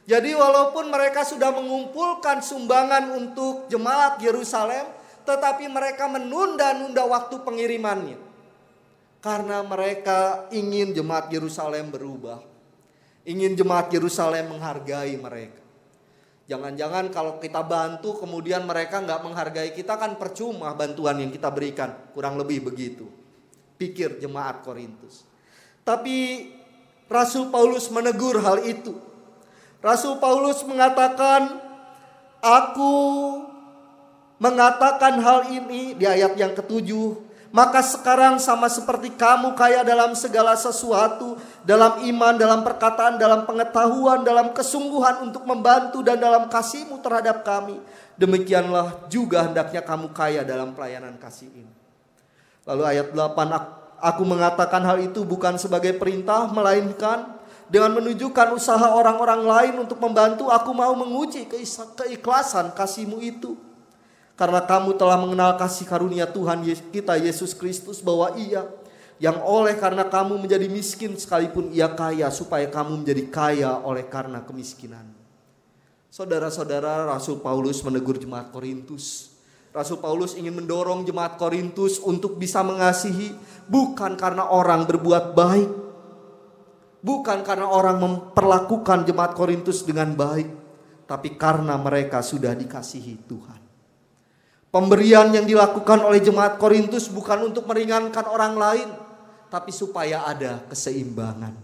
Jadi walaupun mereka sudah mengumpulkan sumbangan untuk jemaat Yerusalem, tetapi mereka menunda-nunda waktu pengirimannya. Karena mereka ingin jemaat Yerusalem berubah. Ingin jemaat Yerusalem menghargai mereka. Jangan-jangan kalau kita bantu kemudian mereka nggak menghargai kita, kan percuma bantuan yang kita berikan. Kurang lebih begitu pikir jemaat Korintus. Tapi Rasul Paulus menegur hal itu. Rasul Paulus mengatakan, aku mengatakan hal ini di ayat yang ke-7. Maka sekarang sama seperti kamu kaya dalam segala sesuatu, dalam iman, dalam perkataan, dalam pengetahuan, dalam kesungguhan untuk membantu dan dalam kasih-Mu terhadap kami, demikianlah juga hendaknya kamu kaya dalam pelayanan kasih ini. Lalu ayat 8, aku mengatakan hal itu bukan sebagai perintah, melainkan dengan menunjukkan usaha orang-orang lain untuk membantu, aku mau menguji keikhlasan kasih-Mu itu. Karena kamu telah mengenal kasih karunia Tuhan kita Yesus Kristus, bahwa Ia yang oleh karena kamu menjadi miskin sekalipun Ia kaya, supaya kamu menjadi kaya oleh karena kemiskinan. Saudara-saudara, Rasul Paulus menegur jemaat Korintus. Rasul Paulus ingin mendorong jemaat Korintus untuk bisa mengasihi, bukan karena orang berbuat baik, bukan karena orang memperlakukan jemaat Korintus dengan baik, tapi karena mereka sudah dikasihi Tuhan. Pemberian yang dilakukan oleh jemaat Korintus bukan untuk meringankan orang lain, tapi supaya ada keseimbangan.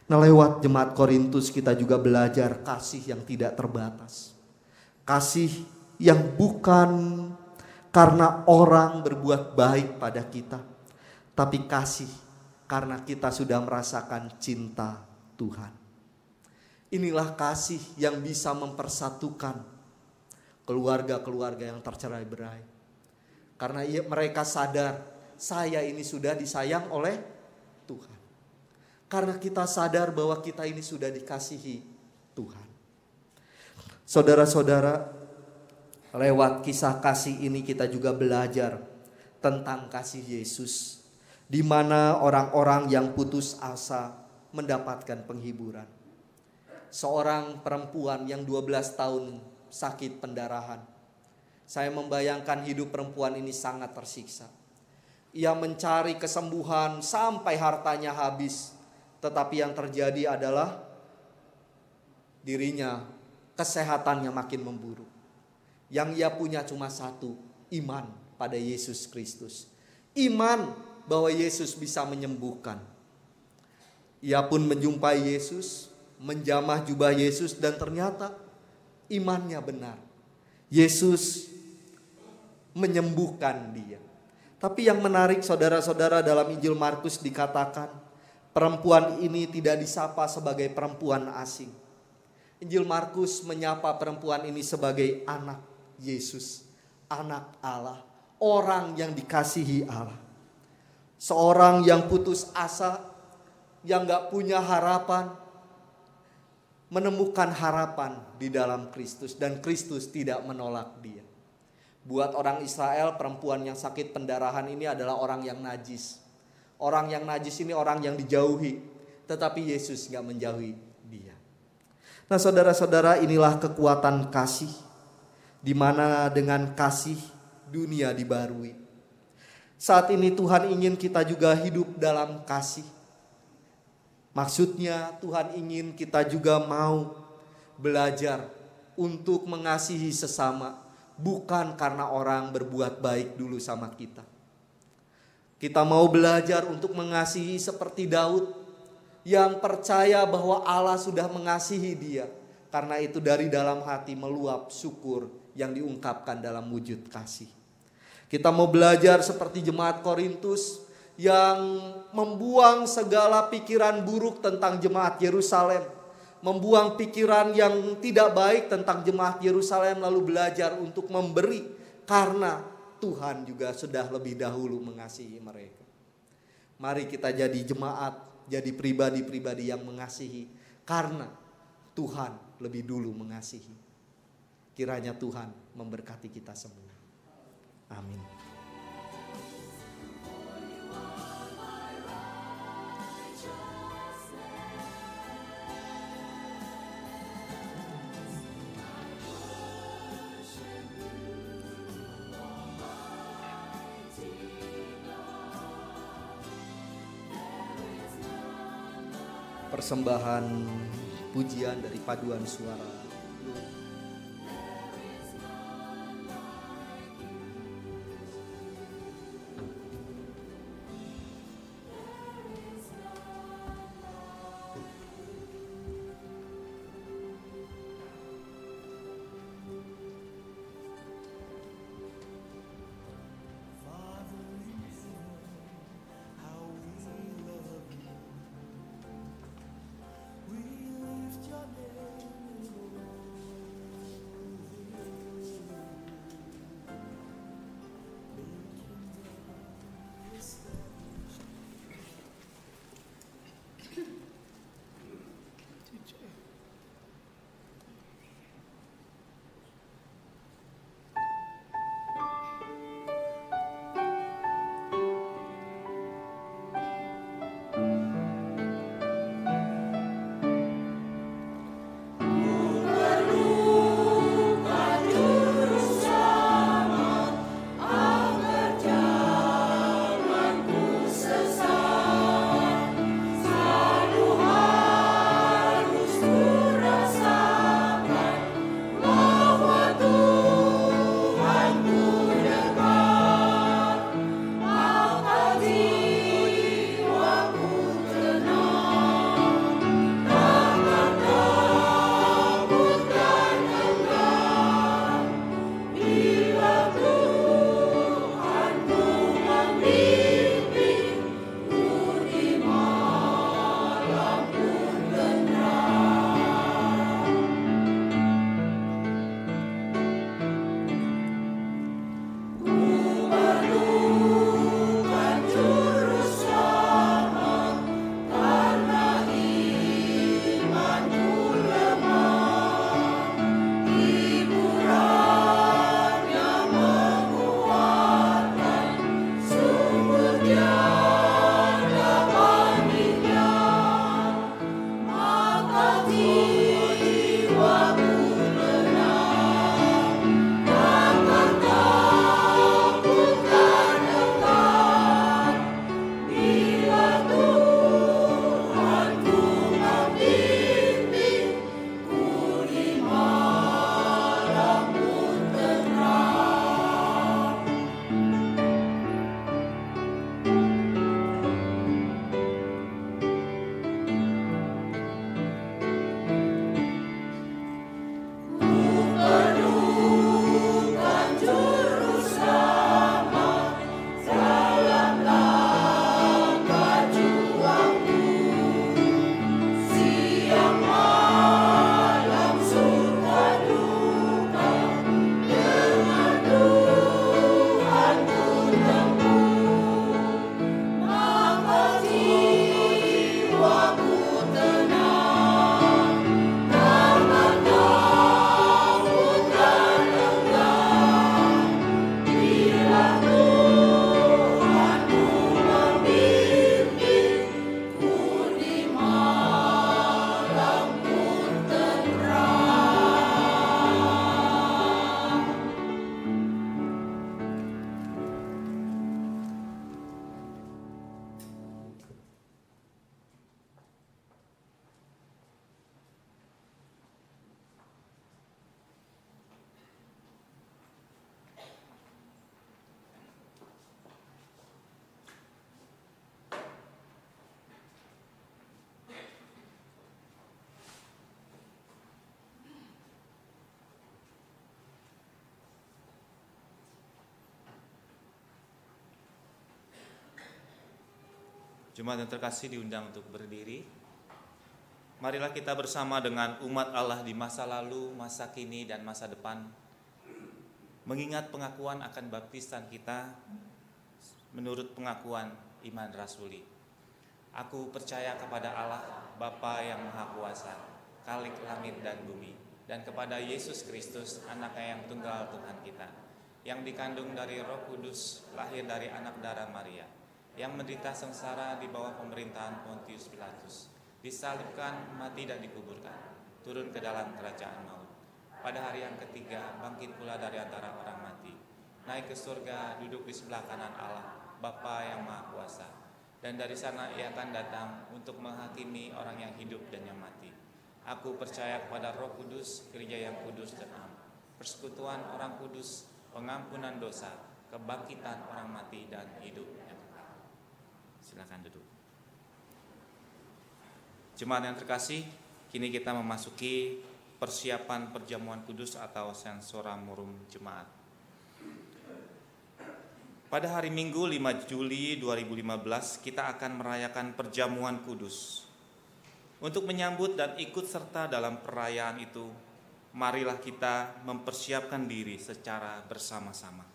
Nah, lewat jemaat Korintus kita juga belajar kasih yang tidak terbatas. Kasih yang bukan karena orang berbuat baik pada kita, tapi kasih karena kita sudah merasakan cinta Tuhan. Inilah kasih yang bisa mempersatukan keluarga-keluarga yang tercerai-berai. Karena mereka sadar, saya ini sudah disayang oleh Tuhan. Karena kita sadar bahwa kita ini sudah dikasihi Tuhan. Saudara-saudara, lewat kisah kasih ini kita juga belajar tentang kasih Yesus, di mana orang-orang yang putus asa mendapatkan penghiburan. Seorang perempuan yang 12 tahun sakit pendarahan. Saya membayangkan hidup perempuan ini sangat tersiksa. Ia mencari kesembuhan sampai hartanya habis. Tetapi yang terjadi adalah dirinya, kesehatannya makin memburuk. Yang ia punya cuma satu, iman pada Yesus Kristus. Iman bahwa Yesus bisa menyembuhkan. Ia pun menjumpai Yesus, menjamah jubah Yesus, dan ternyata imannya benar. Yesus menyembuhkan dia. Tapi yang menarik, saudara-saudara, dalam Injil Markus dikatakan perempuan ini tidak disapa sebagai perempuan asing. Injil Markus menyapa perempuan ini sebagai anak Yesus, anak Allah, orang yang dikasihi Allah. Seorang yang putus asa, yang gak punya harapan, menemukan harapan di dalam Kristus, dan Kristus tidak menolak dia. Buat orang Israel, perempuan yang sakit pendarahan ini adalah orang yang najis. Orang yang najis ini orang yang dijauhi, tetapi Yesus gak menjauhi dia. Nah, saudara-saudara, inilah kekuatan kasih, di mana dengan kasih dunia dibarui. Saat ini Tuhan ingin kita juga hidup dalam kasih. Maksudnya Tuhan ingin kita juga mau belajar untuk mengasihi sesama, bukan karena orang berbuat baik dulu sama kita. Kita mau belajar untuk mengasihi seperti Daud, yang percaya bahwa Allah sudah mengasihi dia. Karena itu dari dalam hati meluap syukur yang diungkapkan dalam wujud kasih. Kita mau belajar seperti jemaat Korintus, yang membuang segala pikiran buruk tentang jemaat Yerusalem, membuang pikiran yang tidak baik tentang jemaat Yerusalem, lalu belajar untuk memberi karena Tuhan juga sudah lebih dahulu mengasihi mereka. Mari kita jadi jemaat, jadi pribadi-pribadi yang mengasihi karena Tuhan lebih dulu mengasihi. Kiranya Tuhan memberkati kita semua. Amin. Persembahan pujian dari paduan suara. Jemaat yang terkasih diundang untuk berdiri. Marilah kita bersama dengan umat Allah di masa lalu, masa kini, dan masa depan mengingat pengakuan akan baptisan kita menurut pengakuan iman rasuli. Aku percaya kepada Allah, Bapa yang Maha Kuasa, Khalik langit dan bumi, dan kepada Yesus Kristus, Anaknya yang tunggal Tuhan kita, yang dikandung dari Roh Kudus, lahir dari anak darah Maria, yang menderita sengsara di bawah pemerintahan Pontius Pilatus, disalibkan, mati dan dikuburkan, turun ke dalam kerajaan maut. Pada hari yang ketiga bangkit pula dari antara orang mati, naik ke surga, duduk di sebelah kanan Allah, Bapa yang Maha Kuasa, dan dari sana Ia akan datang untuk menghakimi orang yang hidup dan yang mati. Aku percaya kepada Roh Kudus, gereja yang kudus dan am, persekutuan orang kudus, pengampunan dosa, kebangkitan orang mati dan hidup yang kekal. Silakan duduk. Jemaat yang terkasih, kini kita memasuki persiapan perjamuan kudus atau sensoramorum jemaat. Pada hari Minggu 5 Juli 2015 kita akan merayakan perjamuan kudus. Untuk menyambut dan ikut serta dalam perayaan itu, marilah kita mempersiapkan diri secara bersama-sama.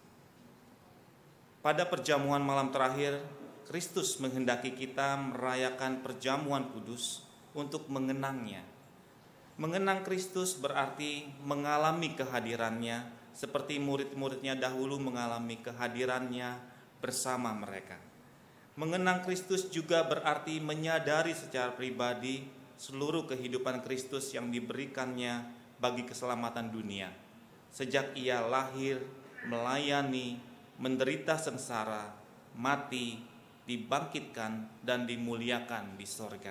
Pada perjamuan malam terakhir, Kristus menghendaki kita merayakan perjamuan kudus untuk mengenangnya. Mengenang Kristus berarti mengalami kehadirannya seperti murid-muridnya dahulu mengalami kehadirannya bersama mereka. Mengenang Kristus juga berarti menyadari secara pribadi seluruh kehidupan Kristus yang diberikannya bagi keselamatan dunia. Sejak ia lahir, melayani, menderita sengsara, mati, dibangkitkan, dan dimuliakan di sorga.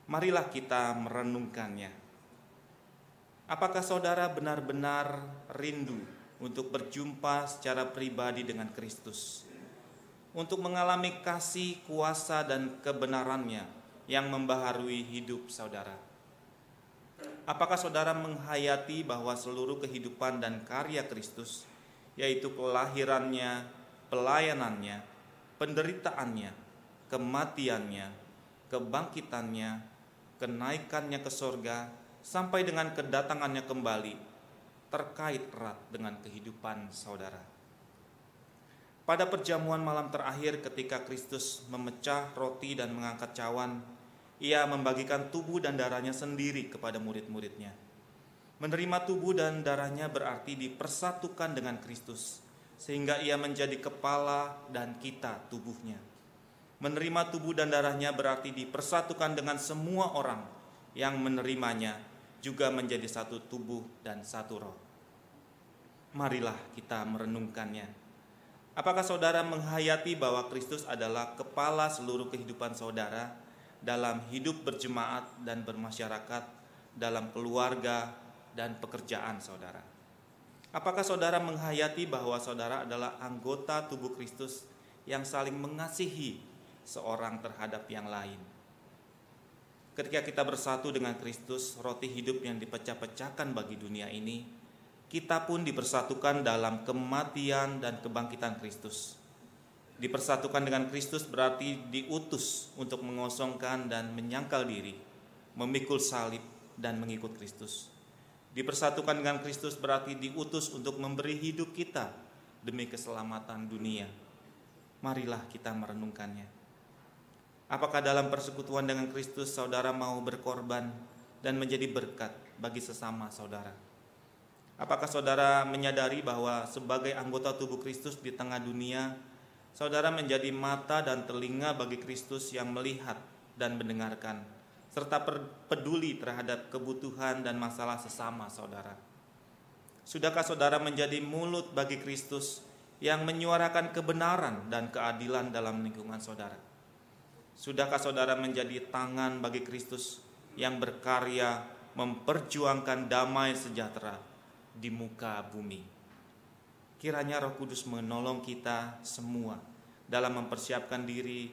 Marilah kita merenungkannya. Apakah saudara benar-benar rindu untuk berjumpa secara pribadi dengan Kristus? Untuk mengalami kasih, kuasa, dan kebenarannya yang membaharui hidup saudara? Apakah saudara menghayati bahwa seluruh kehidupan dan karya Kristus, yaitu kelahirannya, pelayanannya, penderitaannya, kematiannya, kebangkitannya, kenaikannya ke sorga, sampai dengan kedatangannya kembali, terkait erat dengan kehidupan saudara? Pada perjamuan malam terakhir ketika Kristus memecah roti dan mengangkat cawan, ia membagikan tubuh dan darahnya sendiri kepada murid-muridnya. Menerima tubuh dan darahnya berarti dipersatukan dengan Kristus, sehingga ia menjadi kepala dan kita tubuhnya. Menerima tubuh dan darahnya berarti dipersatukan dengan semua orang yang menerimanya, juga menjadi satu tubuh dan satu roh. Marilah kita merenungkannya. Apakah saudara menghayati bahwa Kristus adalah kepala seluruh kehidupan saudara dalam hidup berjemaat dan bermasyarakat, dalam keluarga dan pekerjaan saudara? Apakah saudara menghayati bahwa saudara adalah anggota tubuh Kristus yang saling mengasihi seorang terhadap yang lain? Ketika kita bersatu dengan Kristus, roti hidup yang dipecah-pecahkan bagi dunia ini, kita pun dipersatukan dalam kematian dan kebangkitan Kristus. Dipersatukan dengan Kristus berarti diutus untuk mengosongkan dan menyangkal diri, memikul salib dan mengikut Kristus. Dipersatukan dengan Kristus berarti diutus untuk memberi hidup kita demi keselamatan dunia. Marilah kita merenungkannya. Apakah dalam persekutuan dengan Kristus saudara mau berkorban dan menjadi berkat bagi sesama saudara? Apakah saudara menyadari bahwa sebagai anggota tubuh Kristus di tengah dunia, saudara menjadi mata dan telinga bagi Kristus yang melihat dan mendengarkan, serta peduli terhadap kebutuhan dan masalah sesama saudara? Sudahkah saudara menjadi mulut bagi Kristus yang menyuarakan kebenaran dan keadilan dalam lingkungan saudara? Sudahkah saudara menjadi tangan bagi Kristus yang berkarya memperjuangkan damai sejahtera di muka bumi? Kiranya Roh Kudus menolong kita semua dalam mempersiapkan diri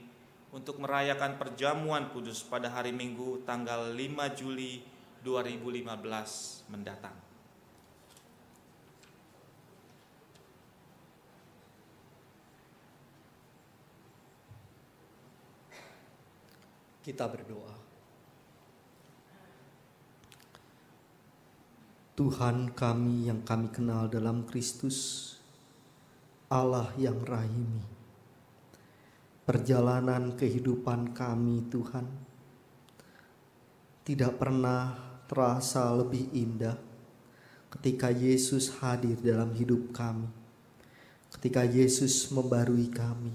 untuk merayakan perjamuan kudus pada hari Minggu tanggal 5 Juli 2015 mendatang. Kita berdoa. Tuhan kami yang kami kenal dalam Kristus, Allah yang rahimi, perjalanan kehidupan kami Tuhan tidak pernah terasa lebih indah ketika Yesus hadir dalam hidup kami, ketika Yesus membarui kami,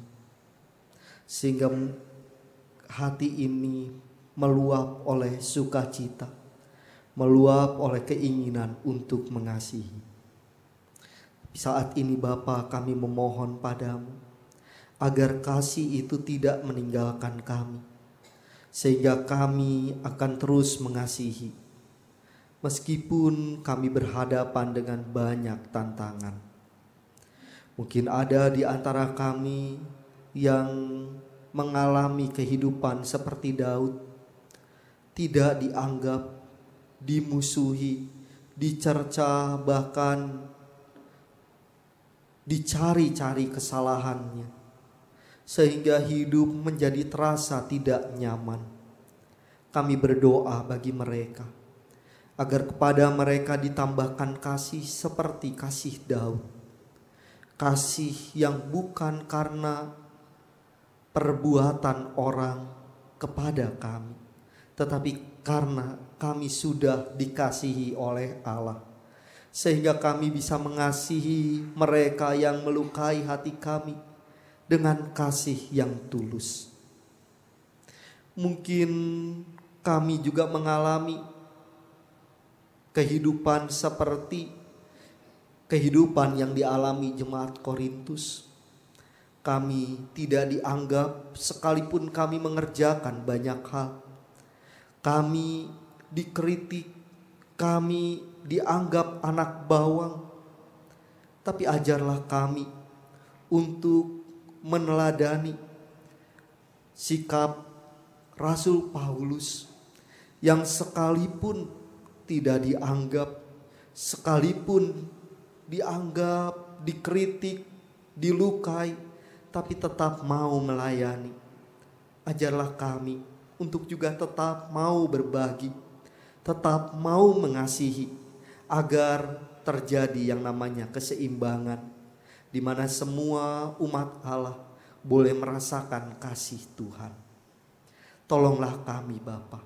sehingga hati ini meluap oleh sukacita, meluap oleh keinginan untuk mengasihi. Saat ini Bapa, kami memohon padamu agar kasih itu tidak meninggalkan kami, sehingga kami akan terus mengasihi meskipun kami berhadapan dengan banyak tantangan. Mungkin ada di antara kami yang mengalami kehidupan seperti Daud, tidak dianggap, dimusuhi, dicerca, bahkan dicari-cari kesalahannya, sehingga hidup menjadi terasa tidak nyaman. Kami berdoa bagi mereka, agar kepada mereka ditambahkan kasih seperti kasih Daud, kasih yang bukan karena perbuatan orang kepada kami, tetapi karena kami sudah dikasihi oleh Allah, sehingga kami bisa mengasihi mereka yang melukai hati kami dengan kasih yang tulus. Mungkin kami juga mengalami kehidupan seperti kehidupan yang dialami jemaat Korintus. Kami tidak dianggap sekalipun kami mengerjakan banyak hal. Kami dikritik, kami dianggap anak bawang. Tapi ajarlah kami untuk meneladani sikap Rasul Paulus yang sekalipun tidak dianggap, sekalipun dianggap, dikritik, dilukai, tapi tetap mau melayani. Ajarlah kami untuk juga tetap mau berbagi, tetap mau mengasihi, agar terjadi yang namanya keseimbangan, di mana semua umat Allah boleh merasakan kasih Tuhan. Tolonglah kami Bapa,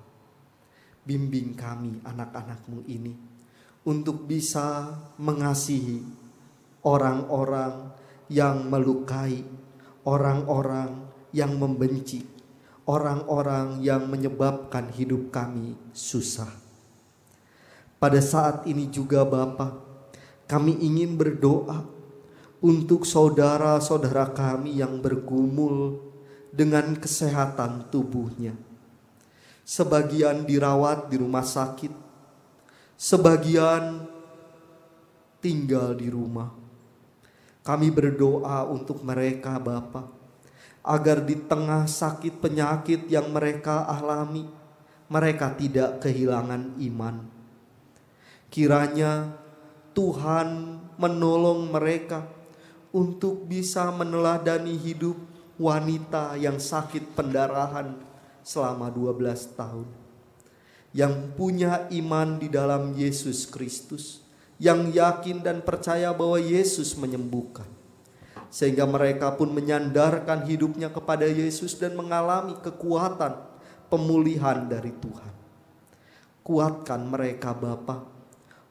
bimbing kami anak-anak-Mu ini untuk bisa mengasihi orang-orang yang melukai, orang-orang yang membenci, orang-orang yang menyebabkan hidup kami susah. Pada saat ini juga Bapa, kami ingin berdoa untuk saudara-saudara kami yang bergumul dengan kesehatan tubuhnya. Sebagian dirawat di rumah sakit, sebagian tinggal di rumah. Kami berdoa untuk mereka Bapa, agar di tengah sakit penyakit yang mereka alami, mereka tidak kehilangan iman. Kiranya Tuhan menolong mereka untuk bisa meneladani hidup wanita yang sakit pendarahan selama 12 tahun. Yang punya iman di dalam Yesus Kristus, yang yakin dan percaya bahwa Yesus menyembuhkan. Sehingga mereka pun menyandarkan hidupnya kepada Yesus dan mengalami kekuatan pemulihan dari Tuhan. Kuatkan mereka Bapa,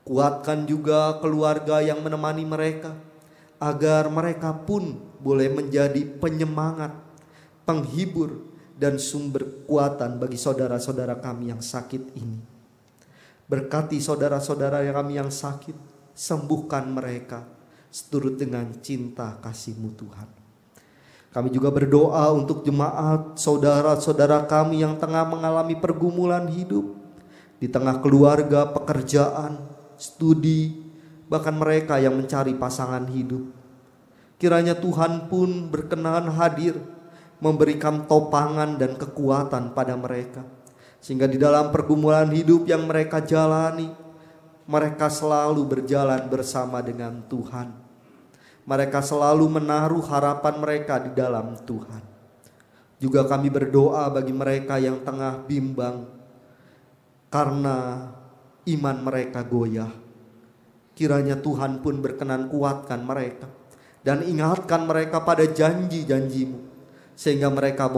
kuatkan juga keluarga yang menemani mereka, agar mereka pun boleh menjadi penyemangat, penghibur, dan sumber kekuatan bagi saudara-saudara kami yang sakit ini. Berkati saudara-saudara kami yang sakit, sembuhkan mereka seturut dengan cinta kasih-Mu Tuhan. Kami juga berdoa untuk jemaat saudara-saudara kami yang tengah mengalami pergumulan hidup, di tengah keluarga, pekerjaan, studi, bahkan mereka yang mencari pasangan hidup. Kiranya Tuhan pun berkenan hadir, memberikan topangan dan kekuatan pada mereka, sehingga di dalam pergumulan hidup yang mereka jalani, mereka selalu berjalan bersama dengan Tuhan. Mereka selalu menaruh harapan mereka di dalam Tuhan. Juga kami berdoa bagi mereka yang tengah bimbang karena iman mereka goyah. Kiranya Tuhan pun berkenan kuatkan mereka dan ingatkan mereka pada janji-janji-Mu, sehingga mereka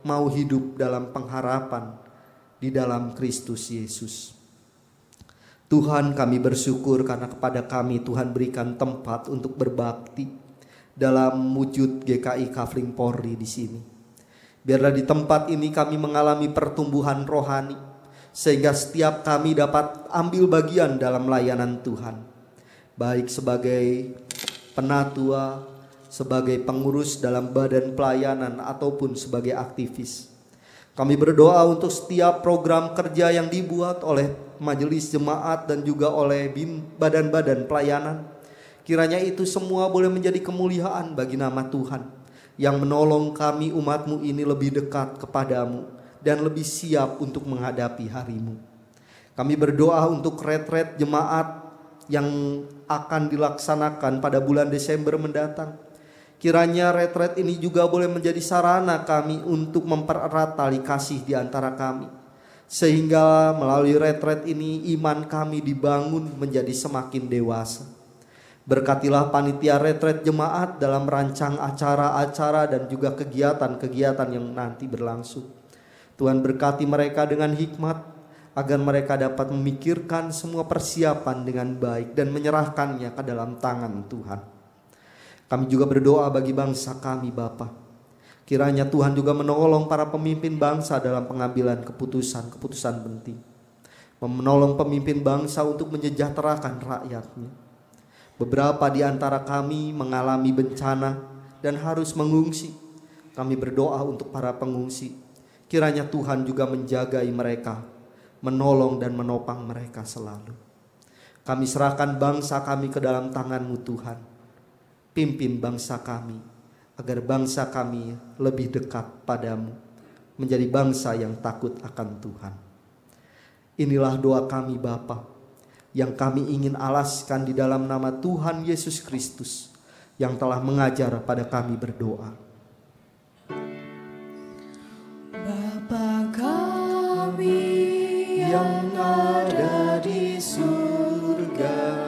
mau hidup dalam pengharapan di dalam Kristus Yesus. Tuhan, kami bersyukur karena kepada kami Tuhan berikan tempat untuk berbakti dalam wujud GKI Kafling Polri di sini. Biarlah di tempat ini kami mengalami pertumbuhan rohani, sehingga setiap kami dapat ambil bagian dalam layanan Tuhan, baik sebagai penatua, sebagai pengurus dalam badan pelayanan, ataupun sebagai aktivis. Kami berdoa untuk setiap program kerja yang dibuat oleh majelis jemaat dan juga oleh badan-badan pelayanan. Kiranya itu semua boleh menjadi kemuliaan bagi nama Tuhan, yang menolong kami umat-Mu ini lebih dekat kepadamu dan lebih siap untuk menghadapi hari-Mu. Kami berdoa untuk retret jemaat yang akan dilaksanakan pada bulan Desember mendatang. Kiranya retret ini juga boleh menjadi sarana kami untuk mempererat tali kasih di antara kami, sehingga melalui retret ini iman kami dibangun menjadi semakin dewasa. Berkatilah panitia retret jemaat dalam merancang acara-acara dan juga kegiatan-kegiatan yang nanti berlangsung. Tuhan berkati mereka dengan hikmat agar mereka dapat memikirkan semua persiapan dengan baik dan menyerahkannya ke dalam tangan Tuhan. Kami juga berdoa bagi bangsa kami Bapa. Kiranya Tuhan juga menolong para pemimpin bangsa dalam pengambilan keputusan-keputusan penting. Menolong pemimpin bangsa untuk menyejahterakan rakyatnya. Beberapa di antara kami mengalami bencana dan harus mengungsi. Kami berdoa untuk para pengungsi. Kiranya Tuhan juga menjagai mereka, menolong dan menopang mereka selalu. Kami serahkan bangsa kami ke dalam tangan-Mu Tuhan. Pimpin bangsa kami, agar bangsa kami lebih dekat padamu, menjadi bangsa yang takut akan Tuhan. Inilah doa kami Bapa, yang kami ingin alaskan di dalam nama Tuhan Yesus Kristus, yang telah mengajar pada kami berdoa. Bapa kami yang ada di surga,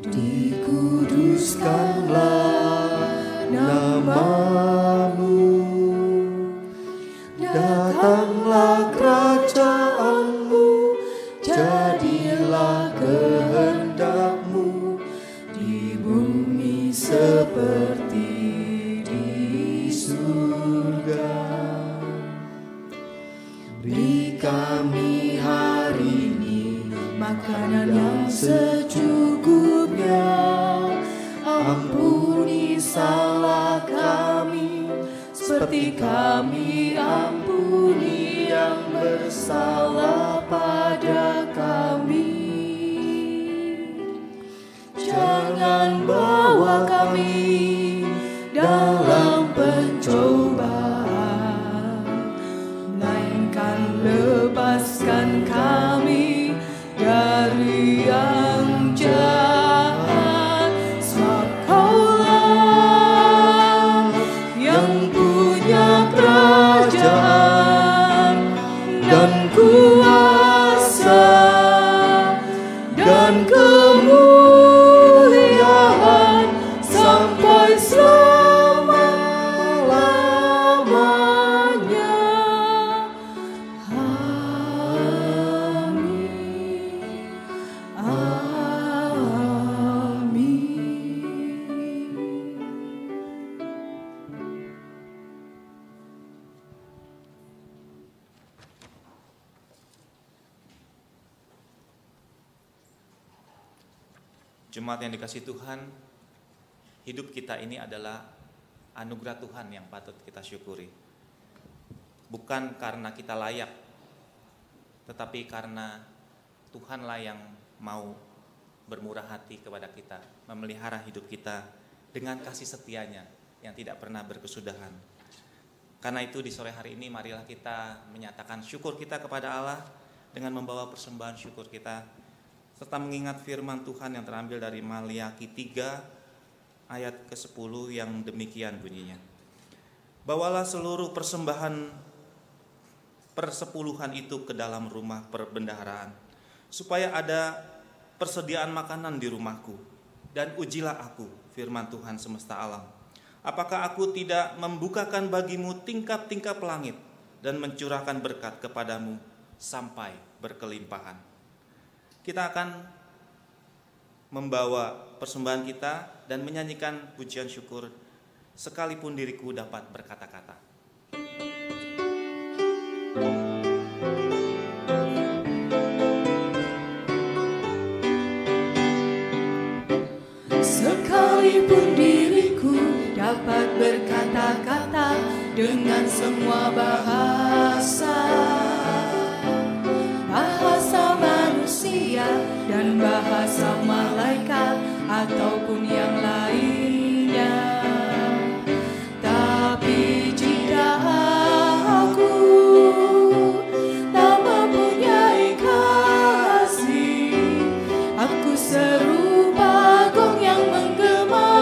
dikuduskanlah nama-Mu, datanglah kerajaan-Mu, jadilah kehendak-Mu di bumi seperti di surga. Beri kami hari ini makanan yang secukupnya. Ampuni salah kami, seperti kami ampuni yang bersalah pada kami. Jangan bawa kami dalam pencobaan, melainkan lepaskan kami dari yang jahat. Sebab Kaulah yang punya kerajaan dan kuasa dan kemuliaan sampai selama-lamanya. Amin. Amin. Jemaat yang dikasihi Tuhan, hidup kita ini adalah anugerah Tuhan yang patut kita syukuri. Bukan karena kita layak, tetapi karena Tuhanlah yang mau bermurah hati kepada kita, memelihara hidup kita dengan kasih setianya yang tidak pernah berkesudahan. Karena itu di sore hari ini marilah kita menyatakan syukur kita kepada Allah dengan membawa persembahan syukur kita, serta mengingat firman Tuhan yang terambil dari Maliaki 3 ayat ke-10 yang demikian bunyinya. Bawalah seluruh persembahan persepuluhan itu ke dalam rumah perbendaharaan, supaya ada persediaan makanan di rumahku, dan ujilah aku, firman Tuhan semesta alam. Apakah aku tidak membukakan bagimu tingkap-tingkap langit dan mencurahkan berkat kepadamu sampai berkelimpahan. Kita akan membawa persembahan kita dan menyanyikan pujian syukur, sekalipun diriku dapat berkata-kata. Sekalipun diriku dapat berkata-kata dengan semua bahasa, bahasa manusia dan bahasa malaikat ataupun yang lainnya, tapi jika aku tak mempunyai kasih, aku serupa gong yang menggema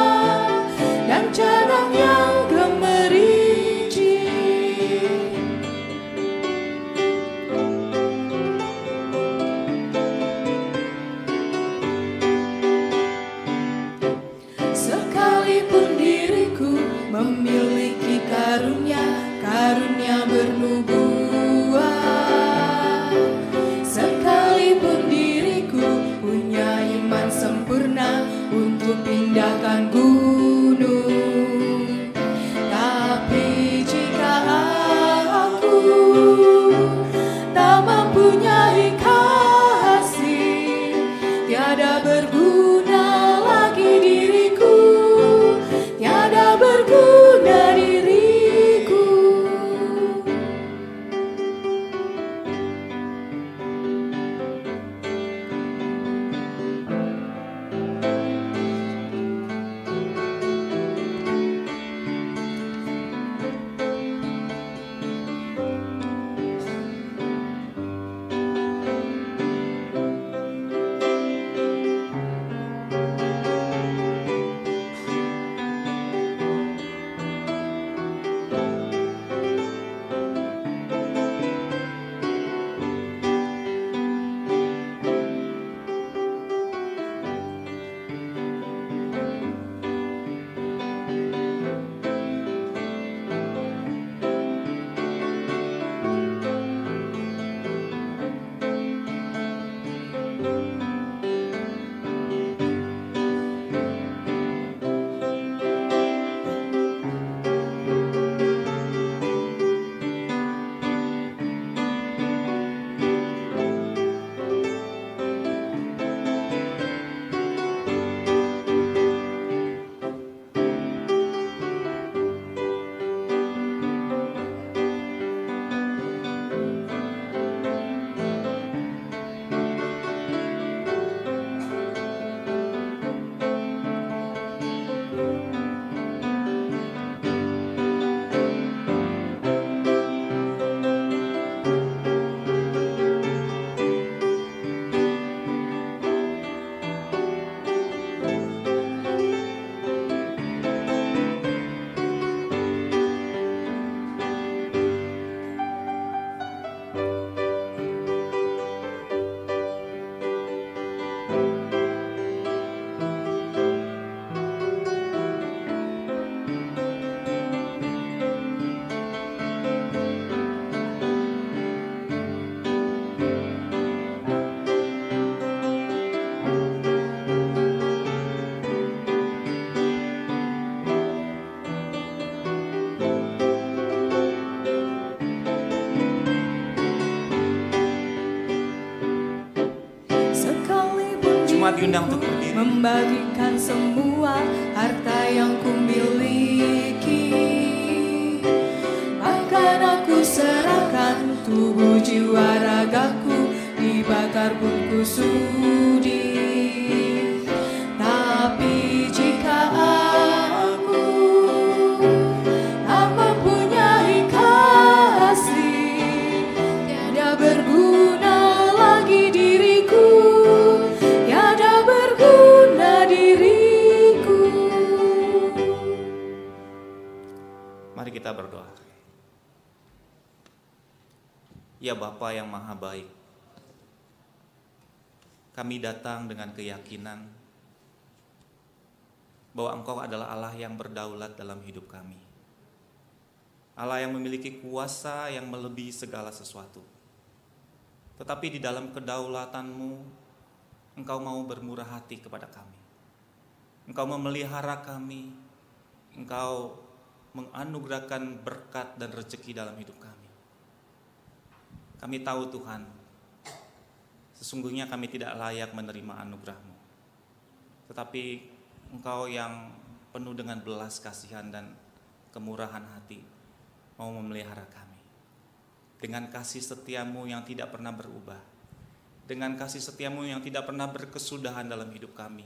dan cadang yang gemericik. bernubuat. Sekalipun diriku punya iman sempurna untuk pindahkan gunung, tapi jika aku tak mempunyai kasih, tiada berguna lagi diriku, tiada berguna diriku. Jemaat diundang untuk berdiri. Membagikan semua harta yang kumiliki, bahkan aku serahkan tubuh jiwa ragaku, dibakar pun ku sudi. Tapi jika aku tak mempunyai kasih, tiada berguna lagi diriku, tiada berguna diriku. Mari kita berdoa. Ya Bapa yang Maha Baik, kami datang dengan keyakinan bahwa Engkau adalah Allah yang berdaulat dalam hidup kami. Allah yang memiliki kuasa yang melebihi segala sesuatu. Tetapi di dalam kedaulatanmu, Engkau mau bermurah hati kepada kami. Engkau memelihara kami. Engkau menganugerahkan berkat dan rezeki dalam hidup kami. Kami tahu Tuhan, sesungguhnya kami tidak layak menerima anugerah-Mu. Tetapi Engkau yang penuh dengan belas kasihan dan kemurahan hati mau memelihara kami. Dengan kasih setia-Mu yang tidak pernah berubah. Dengan kasih setia-Mu yang tidak pernah berkesudahan dalam hidup kami.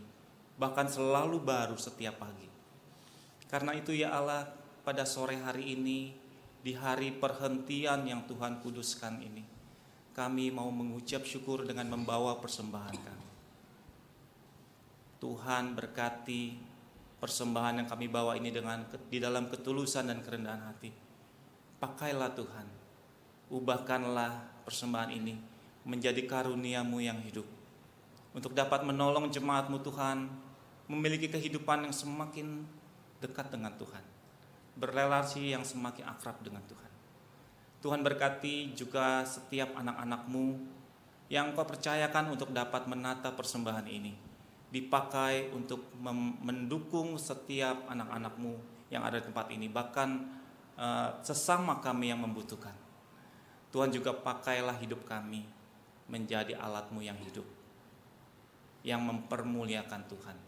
Bahkan selalu baru setiap pagi. Karena itu ya Allah, pada sore hari ini, di hari perhentian yang Tuhan kuduskan ini, kami mau mengucap syukur dengan membawa persembahan kami. Tuhan berkati persembahan yang kami bawa ini di dalam ketulusan dan kerendahan hati. Pakailah Tuhan, ubahkanlah persembahan ini menjadi karunia-Mu yang hidup, untuk dapat menolong jemaat-Mu Tuhan, memiliki kehidupan yang semakin dekat dengan Tuhan, berrelasi yang semakin akrab dengan Tuhan. Tuhan berkati juga setiap anak-anak-Mu yang Kau percayakan untuk dapat menata persembahan ini, dipakai untuk mendukung setiap anak-anak-Mu yang ada di tempat ini, bahkan sesama kami yang membutuhkan. Tuhan juga pakailah hidup kami menjadi alat-Mu yang hidup, yang mempermuliakan Tuhan.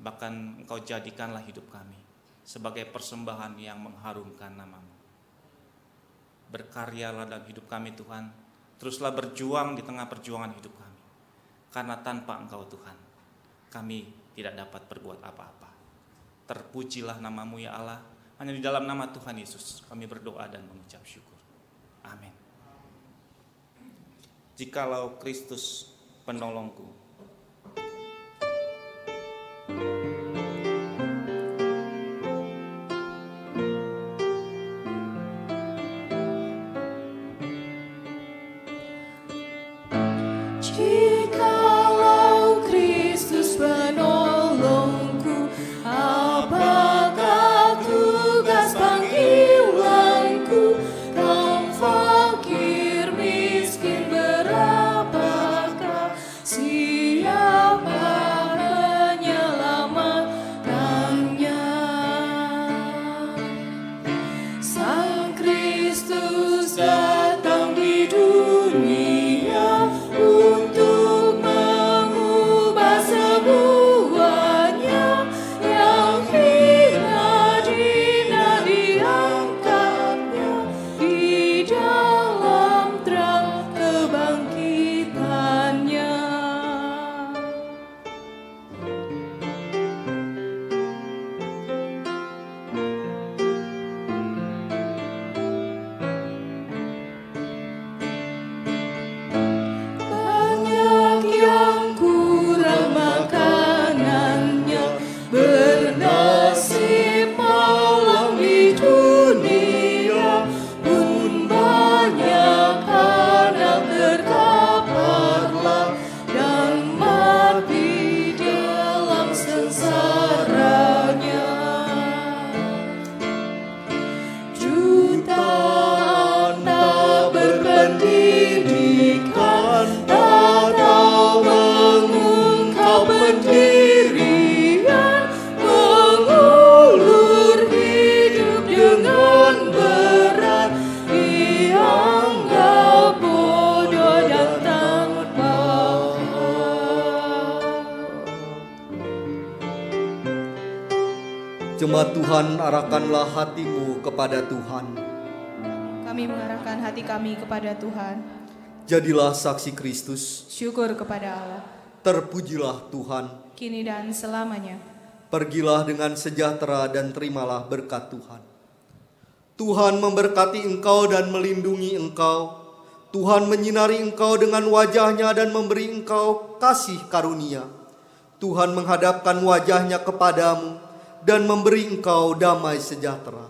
Bahkan Engkau jadikanlah hidup kami sebagai persembahan yang mengharumkan nama-Mu. Berkaryalah dalam hidup kami Tuhan, teruslah berjuang di tengah perjuangan hidup kami. Karena tanpa Engkau Tuhan, kami tidak dapat berbuat apa-apa. Terpujilah nama-Mu ya Allah, hanya di dalam nama Tuhan Yesus kami berdoa dan mengucap syukur. Amin. Jikalau Kristus penolongku, jikalau Kristus penolongku, apakah tugas panggilanku? Kaum fakir miskin berapakah? Siapa menyelamatkannya? Sang Kristus datang di dunia untuk mengubah semuanya. Yang hina diangkatnya di dalam terang kebangkitannya. Banyak yang kurang makanannya, bernasib malang di dunia. Pun banyak anak terkaparlah dan mati dalam sengsaranya. Jutaan tak berpendidikan atau mengungkap pendirian, mengulur hidup dengan berat, dianggap bodoh dan tanpa hak. Jemaat Tuhan, arahkanlah hatimu kepada Tuhan. Kami mengarahkan hati kami kepada Tuhan. Jadilah saksi Kristus. Syukur kepada Allah, Terpujilah Tuhan. kini dan selamanya. Pergilah dengan sejahtera dan terimalah berkat Tuhan. Tuhan memberkati engkau dan melindungi engkau. Tuhan menyinari engkau dengan wajah-Nya dan memberi engkau kasih karunia. Tuhan menghadapkan wajah-Nya kepadamu dan memberi engkau damai sejahtera.